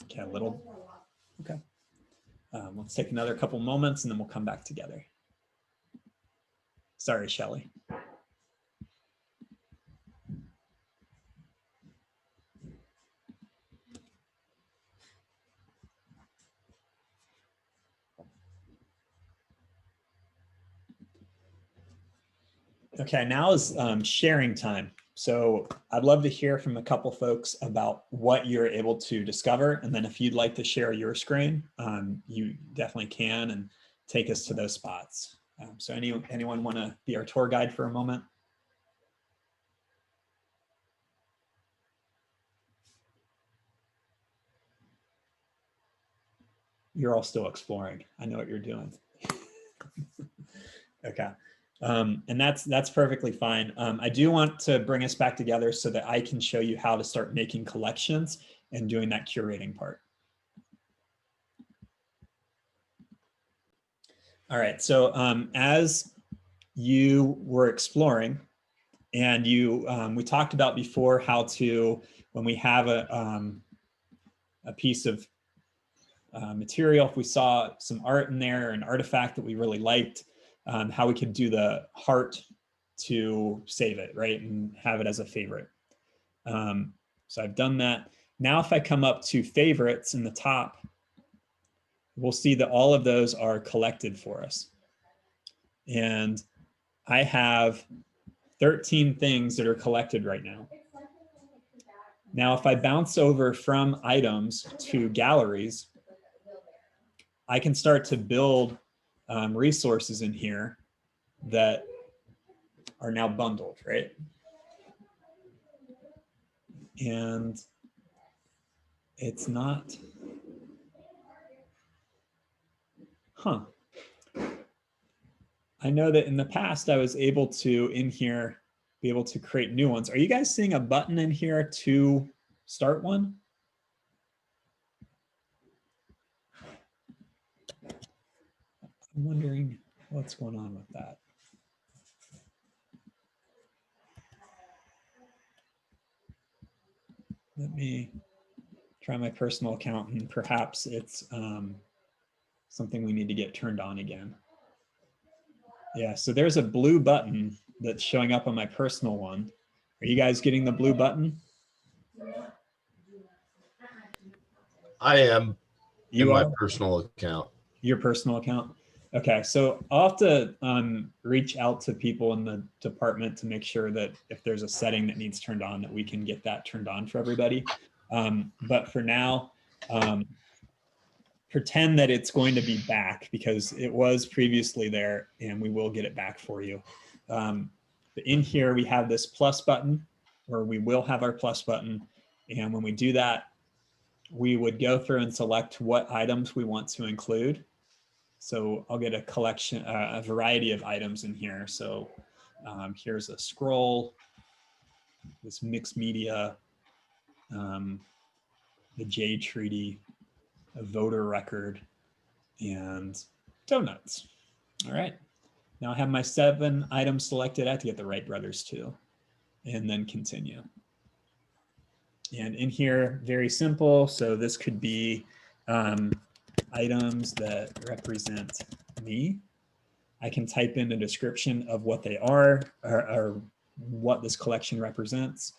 Okay, a little, okay. Let's take another couple moments and then we'll come back together. Sorry, Shelley. Okay, now is sharing time. So I'd love to hear from a couple folks about what you're able to discover. And then if you'd like to share your screen, you definitely can and take us to those spots. So anyone want to be our tour guide for a moment? You're all still exploring. I know what you're doing. Okay. And that's perfectly fine. I do want to bring us back together so that I can show you how to start making collections and doing that curating part. All right, so as you were exploring and we talked about before how to, when we have a piece of material, if we saw some art in there, an artifact that we really liked, how we could do the heart to save it, right? And have it as a favorite. So I've done that. Now, if I come up to favorites in the top, we'll see that all of those are collected for us. And I have 13 things that are collected right now. Now, if I bounce over from items to galleries, I can start to build resources in here that are now bundled, right? And it's not, I know that in the past I was able to, in here, be able to create new ones. Are you guys seeing a button in here to start one? I'm wondering what's going on with that. Let me try my personal account and perhaps it's something we need to get turned on again. Yeah, so there's a blue button that's showing up on my personal one. Are you guys getting the blue button? I am in my are? personal account. Your personal account? Okay, so I'll have to reach out to people in the department to make sure that if there's a setting that needs turned on, that we can get that turned on for everybody. But for now, pretend that it's going to be back because it was previously there and we will get it back for you. But in here, we have this plus button, or we will have our plus button. And when we do that, we would go through and select what items we want to include. So I'll get a collection, a variety of items in here. So here's a scroll, this mixed media, the Jade Treaty, a voter record, and donuts. All right. Now I have my 7 items selected. I have to get the Wright brothers too, and then continue. And in here, very simple. So this could be items that represent me. I can type in a description of what they are or what this collection represents,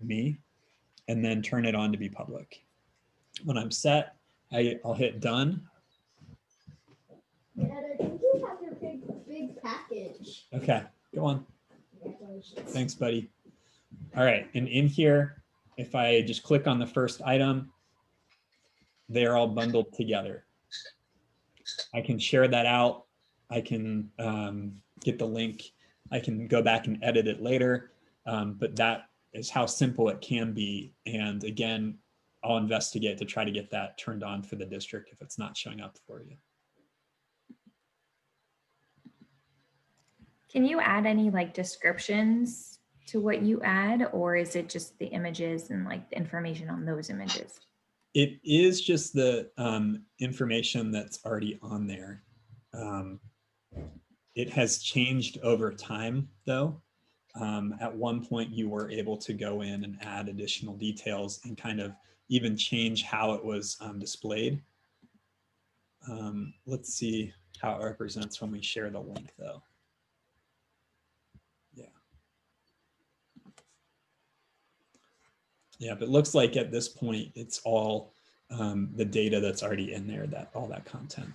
me, and then turn it on to be public. When I'm set, I'll hit done. Dad, I think you have your big package. Okay, go on. Thanks, buddy. All right, and in here, if I just click on the first item, they're all bundled together. I can share that out. I can get the link. I can go back and edit it later, but that is how simple it can be. And again, I'll investigate to try to get that turned on for the district if it's not showing up for you. Can you add any like descriptions to what you add, or is it just the images and like the information on those images? It is just the information that's already on there. It has changed over time though. At one point you were able to go in and add additional details and kind of even change how it was displayed. Let's see how it represents when we share the link though. Yeah, but it looks like at this point, it's all the data that's already in there, all that content.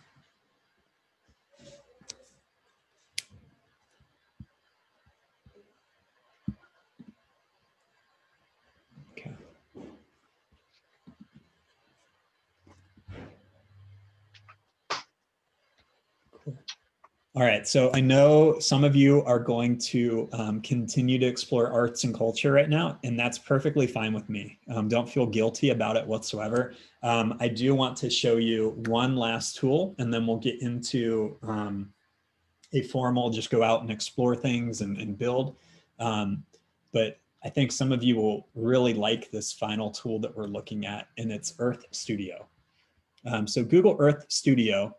All right, so I know some of you are going to continue to explore arts and culture right now, and that's perfectly fine with me. Don't feel guilty about it whatsoever. I do want to show you one last tool, and then we'll get into a formal, just go out and explore things and build. But I think some of you will really like this final tool that we're looking at, and it's Earth Studio. So Google Earth Studio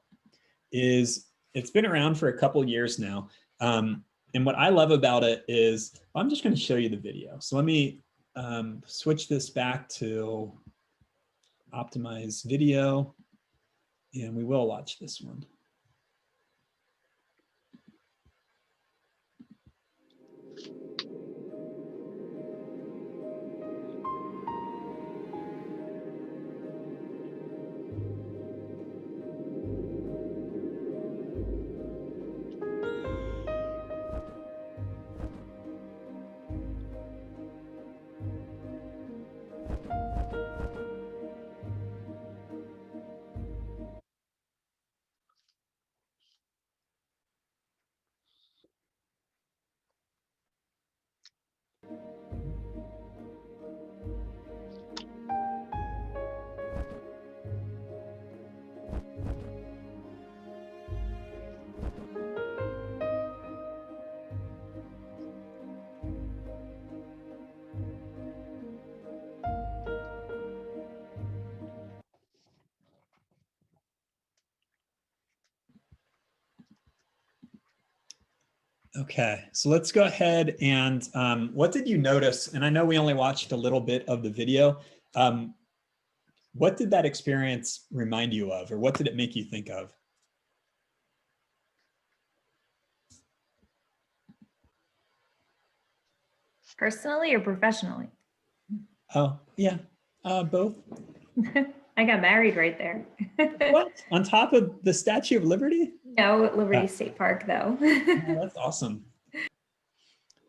it's been around for a couple years now. And what I love about it is, I'm just going to show you the video. So let me switch this back to optimize video, and we will watch this one. Okay, so let's go ahead and what did you notice? And I know we only watched a little bit of the video. What did that experience remind you of, or what did it make you think of? Personally or professionally? Oh, yeah, both. I got married right there. What? On top of the Statue of Liberty? No, at Liberty State Park though. Oh, that's awesome.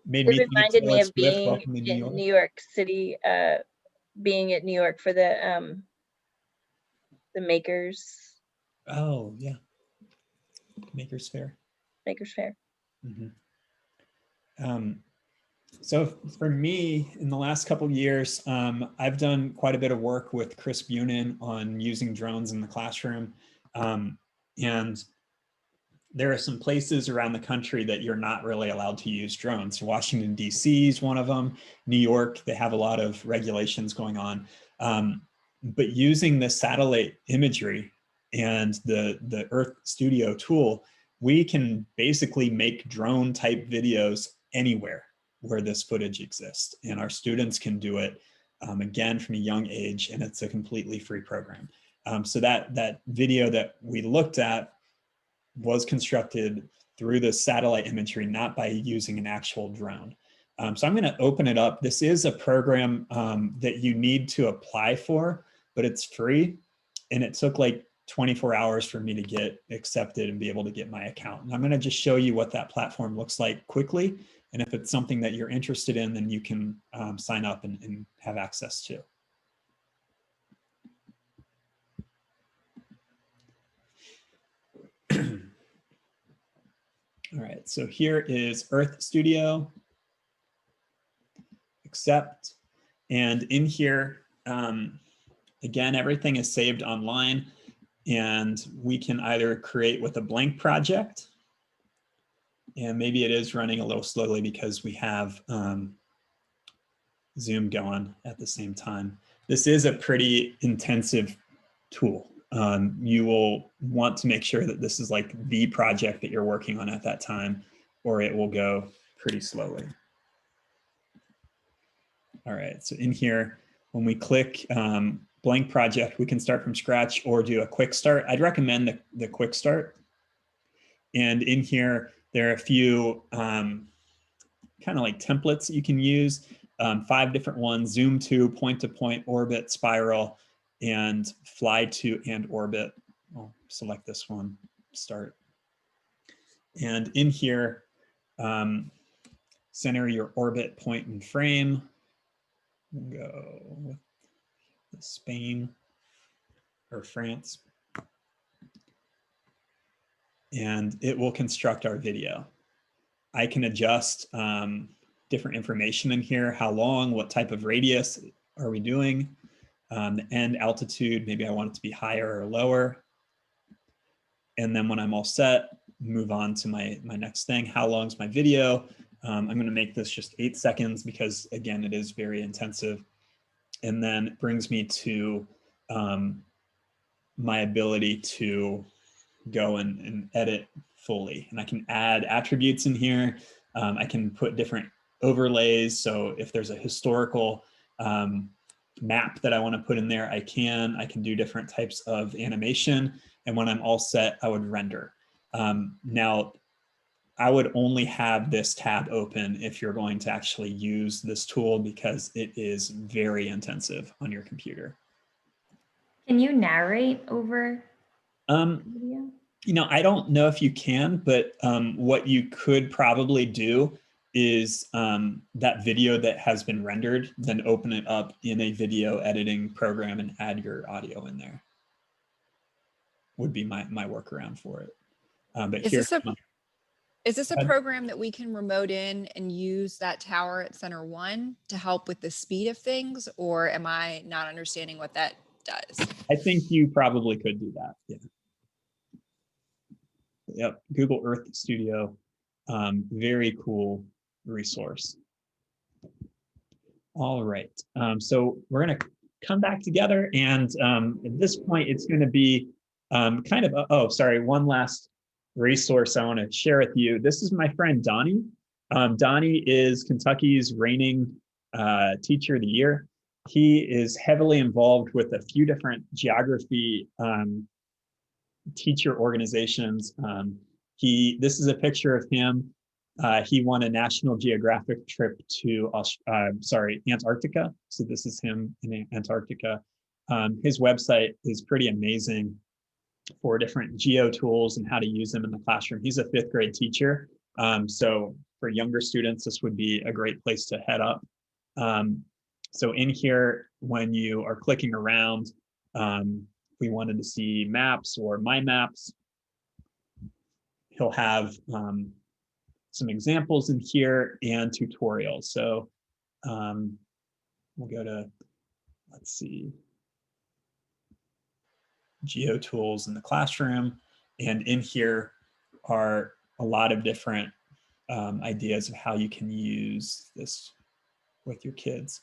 Made It me think reminded me Taylor of Swift, being Welcome to New in York. New York City, being at New York for the Makers Oh, yeah. Makers Fair. Fair. Mm-hmm. So for me, in the last couple of years, I've done quite a bit of work with Chris Bunin on using drones in the classroom. And there are some places around the country that you're not really allowed to use drones. Washington, D.C. is one of them. New York, they have a lot of regulations going on. But using the satellite imagery and the Earth Studio tool, we can basically make drone type videos anywhere where this footage exists. And our students can do it, again, from a young age, and it's a completely free program. So that video that we looked at was constructed through the satellite imagery, not by using an actual drone. So I'm going to open it up. This is a program that you need to apply for, but it's free. And it took like 24 hours for me to get accepted and be able to get my account. And I'm going to just show you what that platform looks like quickly. And if it's something that you're interested in, then you can sign up and have access to. All right, so here is Earth Studio, accept, and in here, again, everything is saved online, and we can either create with a blank project, and maybe it is running a little slowly because we have Zoom going at the same time. This is a pretty intensive tool. You will want to make sure that this is like the project that you're working on at that time, or it will go pretty slowly. All right, so in here, when we click blank project, we can start from scratch or do a quick start. I'd recommend the quick start. And in here, there are a few kind of like templates that you can use, 5 different ones: zoom to, point to point, orbit, spiral, and fly to and orbit. I'll select this one, start. And in here, center your orbit, point, and frame. We'll go with Spain or France. and it will construct our video. I can adjust different information in here, how long, what type of radius are we doing, the end altitude, maybe I want it to be higher or lower. And then when I'm all set, move on to my next thing. How long is my video? I'm going to make this just 8 seconds because, again, it is very intensive. And then it brings me to my ability to go and edit fully. And I can add attributes in here. I can put different overlays. So if there's a historical map that I want to put in there, I can do different types of animation. And when I'm all set, I would render. Now, I would only have this tab open if you're going to actually use this tool because it is very intensive on your computer. Can you narrate over video? You know, I don't know if you can, but what you could probably do is that video that has been rendered, then open it up in a video editing program and add your audio in there. Would be my workaround for it. But Is this a program that we can remote in and use that tower at Center One to help with the speed of things, or am I not understanding what that does? I think you probably could do that. Yeah. Yep. Google Earth Studio, very cool resource. All right. So we're going to come back together, and at this point, it's going to be kind of oh, sorry, one last resource I want to share with you. This is my friend Donnie. Donnie is Kentucky's reigning Teacher of the Year. He is heavily involved with a few different geography teacher organizations. This is a picture of him. He won a National Geographic trip to Antarctica. So this is him in Antarctica. His website is pretty amazing for different geo tools and how to use them in the classroom. He's a 5th grade teacher. So for younger students, this would be a great place to head up. So in here, when you are clicking around, we wanted to see maps or my maps. He'll have some examples in here and tutorials. So we'll go to, let's see, geo tools in the classroom. And in here are a lot of different ideas of how you can use this with your kids.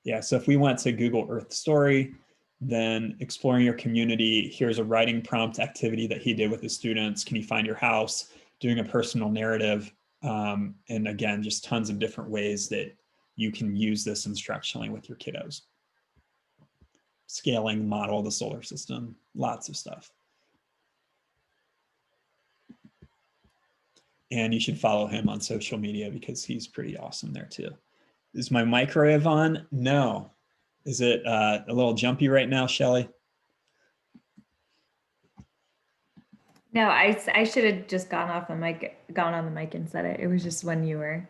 Yeah, so if we went to Google Earth Story, then exploring your community, here's a writing prompt activity that he did with his students. Can you find your house? Doing a personal narrative. And again, just tons of different ways that you can use this instructionally with your kiddos. Scaling, model the solar system, lots of stuff. And you should follow him on social media because he's pretty awesome there too. Is my microwave on? No. Is it a little jumpy right now, Shelly? No, I should have just gone on the mic and said it. It was just when you were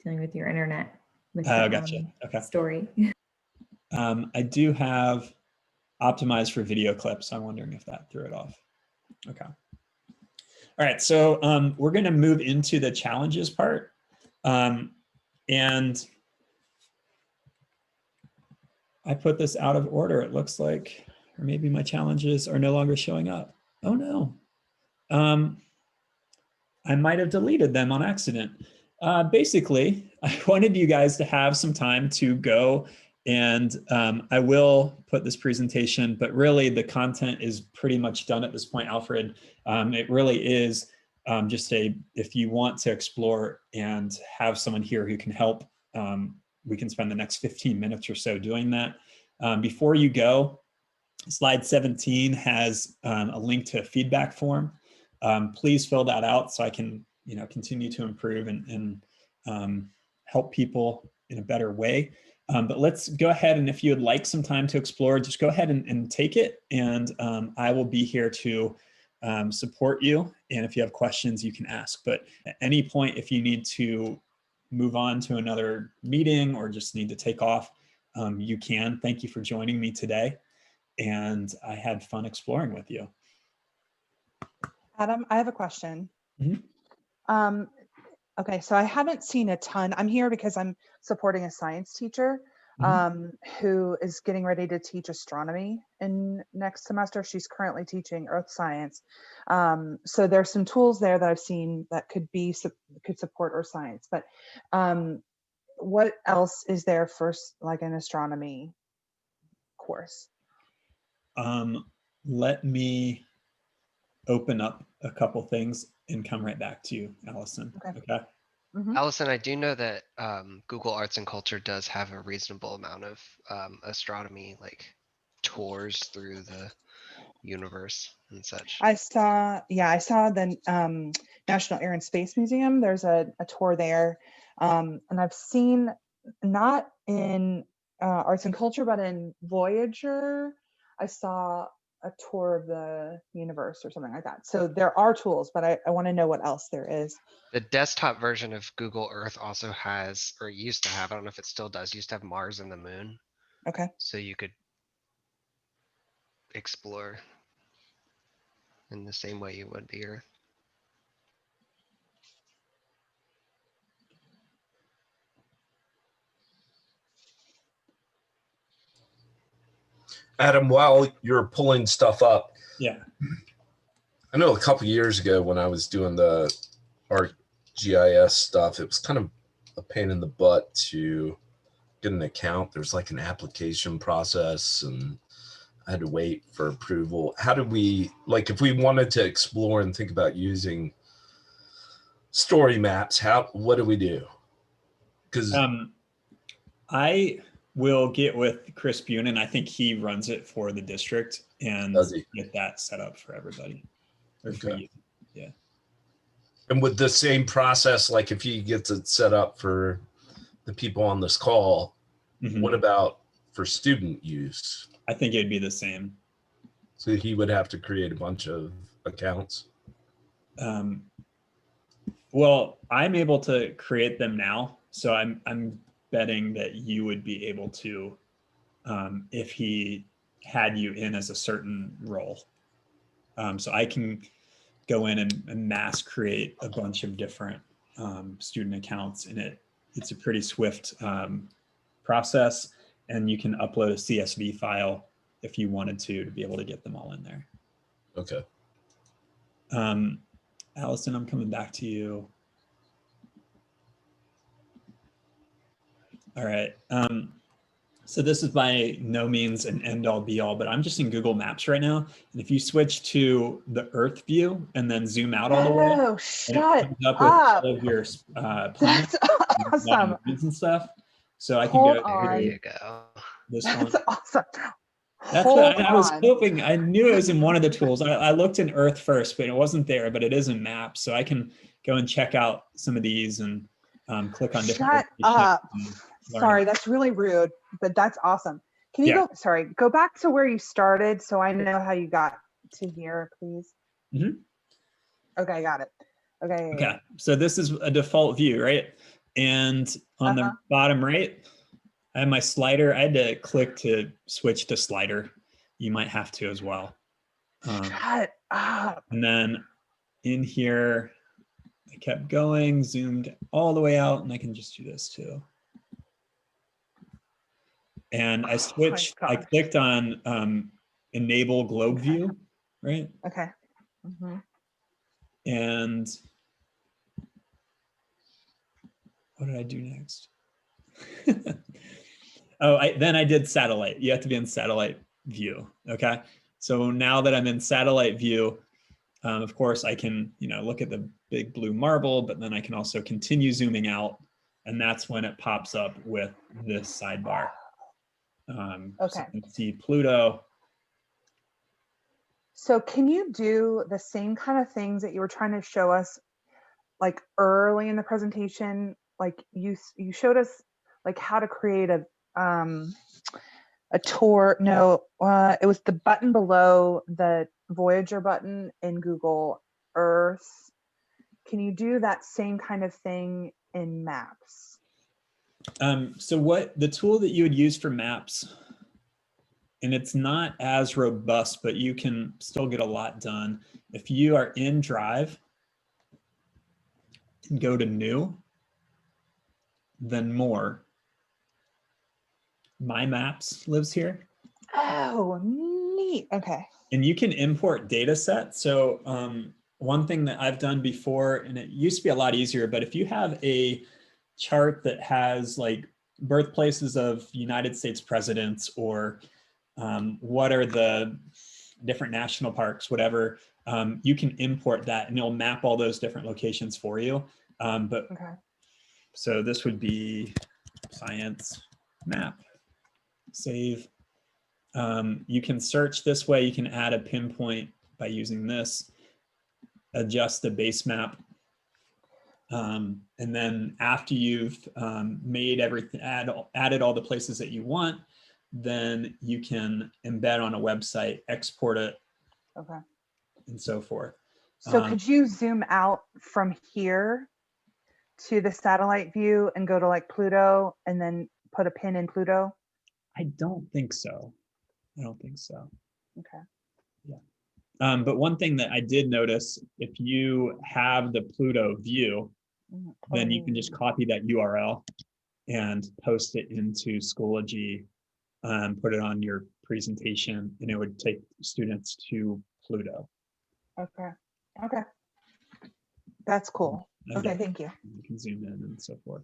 dealing with your internet. With Gotcha. Okay. Story. I do have optimized for video clips. So I'm wondering if that threw it off. Okay. All right, so we're going to move into the challenges part. And I put this out of order, it looks like, or maybe my challenges are no longer showing up. Oh no. I might have deleted them on accident. Basically, I wanted you guys to have some time to go and I will put this presentation, but really the content is pretty much done at this point, Alfred. It really is just if you want to explore and have someone here who can help, we can spend the next 15 minutes or so doing that. Before you go, slide 17 has a link to a feedback form. Please fill that out so I can continue to improve and help people in a better way. But let's go ahead, and if you would like some time to explore, just go ahead and take it, and I will be here to support you. And if you have questions, you can ask. But at any point, if you need to move on to another meeting or just need to take off, you can. Thank you for joining me today. And I had fun exploring with you. Adam, I have a question. Mhm. Okay, so I haven't seen a ton. I'm here because I'm supporting a science teacher who is getting ready to teach astronomy in next semester. She's currently teaching earth science. So there's some tools there that I've seen that could support earth science. But what else is there for like an astronomy course? Let me open up a couple things and come right back to you, Allison. Okay. Allison, I do know that Google Arts and Culture does have a reasonable amount of astronomy like tours through the universe and such. I saw the National Air and Space Museum. There's a tour there. And I've seen, not in arts and culture, but in Voyager, I saw a tour of the universe or something like that. So there are tools, but I want to know what else there is. The desktop version of Google Earth also has, or used to have, I don't know if it still does, used to have Mars and the moon. Okay. So you could explore in the same way you would the Earth. Adam, while you're pulling stuff up, yeah, I know a couple years ago when I was doing the ArcGIS stuff, it was kind of a pain in the butt to get an account. There's like an application process and I had to wait for approval. How do we, like, if we wanted to explore and think about using story maps, what do we do? Because I will get with Chris Bunin. I think he runs it for the district and get that set up for everybody or for you. Yeah. And with the same process, like if he gets it set up for the people on this call, what about for student use? I think it'd be the same. So he would have to create a bunch of accounts. Well, I'm able to create them now. So I'm betting that you would be able to, if he had you in as a certain role. So I can go in and mass create a bunch of different student accounts, and it's a pretty swift process, and you can upload a CSV file if you wanted to be able to get them all in there. Okay. Allison, I'm coming back to you. All right. So this is by no means an end all be all, but I'm just in Google Maps right now. And if you switch to the Earth view and then zoom out all the way, Oh, shut it comes up with all of your planets awesome. and stuff. So I can Hold go on. There you go. This That's one. awesome. That's what I was hoping. I knew it was in one of the tools. I looked in Earth first, but it wasn't there, but it is in Maps. So I can go and check out some of these and click on different. Shut up. Sorry, that's really rude, but that's awesome. Can you go back to where you started so I know how you got to here, please? Okay, got it. Okay. Okay, so this is a default view, right? And on the bottom right, I have my slider. I had to click to switch to slider. You might have to as well. Shut up. And then in here, I kept going, zoomed all the way out, and I can just do this too. And I switched, I clicked on enable globe view, right? Okay. And what did I do next? Then I did satellite. You have to be in satellite view. Okay. So now that I'm in satellite view, of course I can, look at the big blue marble, but then I can also continue zooming out. And that's when it pops up with this sidebar. Okay. So you can see Pluto. So can you do the same kind of things that you were trying to show us like early in the presentation? Like you showed us like how to create a tour. No, it was the button below the Voyager button in Google Earth. Can you do that same kind of thing in Maps? So what the tool that you would use for Maps and it's not as robust, but you can still get a lot done. If you are in Drive and go to New, then More, My Maps lives here. Oh, neat. Okay. And you can import data sets. So one thing that I've done before, and it used to be a lot easier, but if you have a chart that has like birthplaces of United States presidents, or what are the different national parks, whatever, you can import that and it'll map all those different locations for you. But Okay. so this would be science map, save. You can search this way. You can add a pinpoint by using this, adjust the base map. And then after you've made everything, added all the places that you want, then you can embed on a website, export it, Okay. and so forth. So could you zoom out from here to the satellite view and go to like Pluto and then put a pin in Pluto? I don't think so. I don't think so. Okay. Yeah. But one thing that I did notice, if you have the Pluto view, then you can just copy that URL and post it into Schoology, put it on your presentation, and it would take students to Pluto. Okay. Okay. That's cool. And Okay, then thank you. You can zoom in and so forth.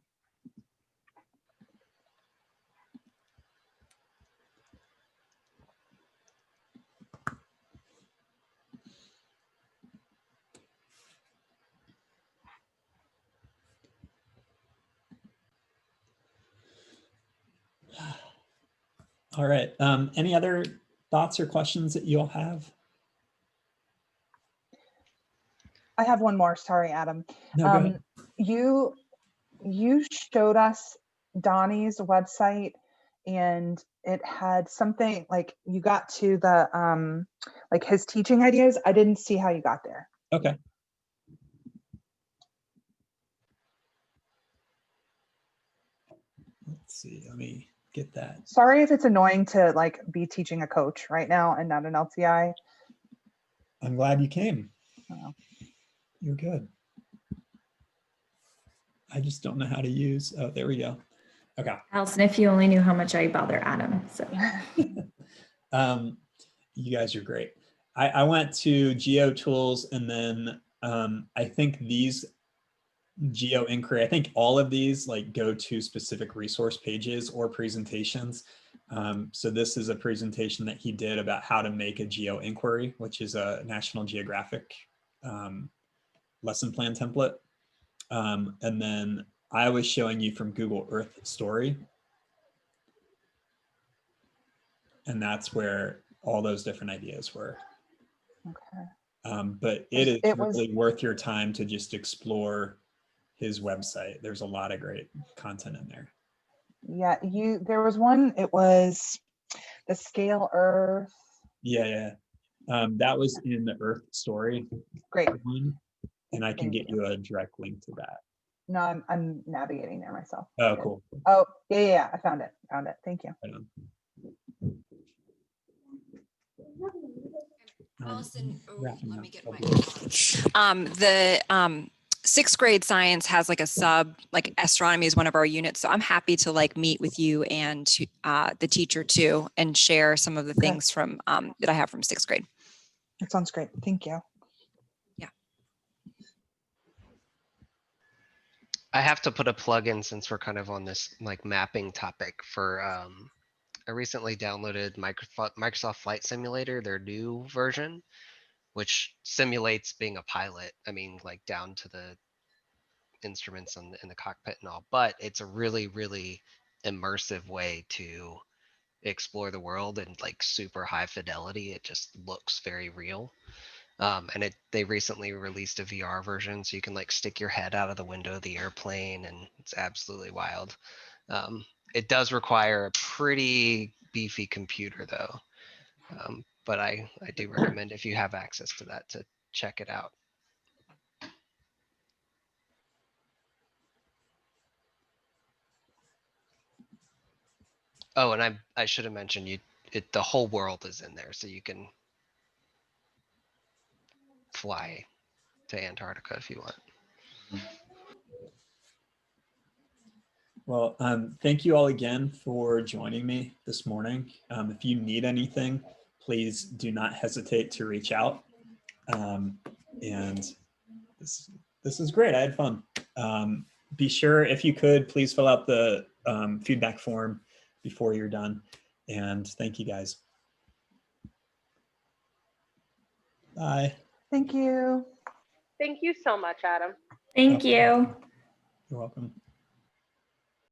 All right. Any other thoughts or questions that you all have? I have one more. Sorry, Adam. No, go ahead. You showed us Donnie's website, and it had something like you got to the like his teaching ideas. I didn't see how you got there. Okay. Let's see. Let me get that. Sorry if it's annoying to like be teaching a coach right now and not an LTI. I'm glad you came. Oh. You're good. I just don't know how to use. Oh, there we go. Okay. Allison, if you only knew how much I bother Adam. So You guys are great. I went to Geo Tools, and then I think these Geo Inquiry, I think all of these like go to specific resource pages or presentations. So this is a presentation that he did about how to make a Geo Inquiry, which is a National Geographic lesson plan template. And then I was showing you from Google Earth Story. And that's where all those different ideas were. Okay. But it is really worth your time to just explore his website. There's a lot of great content in there. Yeah, there was one, it was the Scale Earth. Yeah. That was in the Earth Story. Great. One, and I can get you a direct link to that. No, I'm navigating there myself. Oh, cool. Oh, yeah, I found it. Thank you. Allison, let me get my the sixth grade science has like a sub, like astronomy is one of our units. So I'm happy to like meet with you and the teacher too, and share some of the things from that I have from sixth grade. That sounds great. Thank you. Yeah. I have to put a plug in since we're kind of on this like mapping topic for I recently downloaded Microsoft Flight Simulator, their new version, which simulates being a pilot. I mean, like down to the instruments in the cockpit and all, but it's a really, really immersive way to explore the world in like super high fidelity. It just looks very real. And they recently released a VR version, so you can like stick your head out of the window of the airplane, and it's absolutely wild. It does require a pretty beefy computer though. But I do recommend if you have access to that to check it out. Oh, and I should have mentioned the whole world is in there, so you can fly to Antarctica if you want. Well, thank you all again for joining me this morning. If you need anything, please do not hesitate to reach out. And this is great. I had fun. Be sure, if you could, please fill out the feedback form before you're done. And thank you guys. Bye. Thank you. Thank you so much, Adam. Thank you. You're welcome.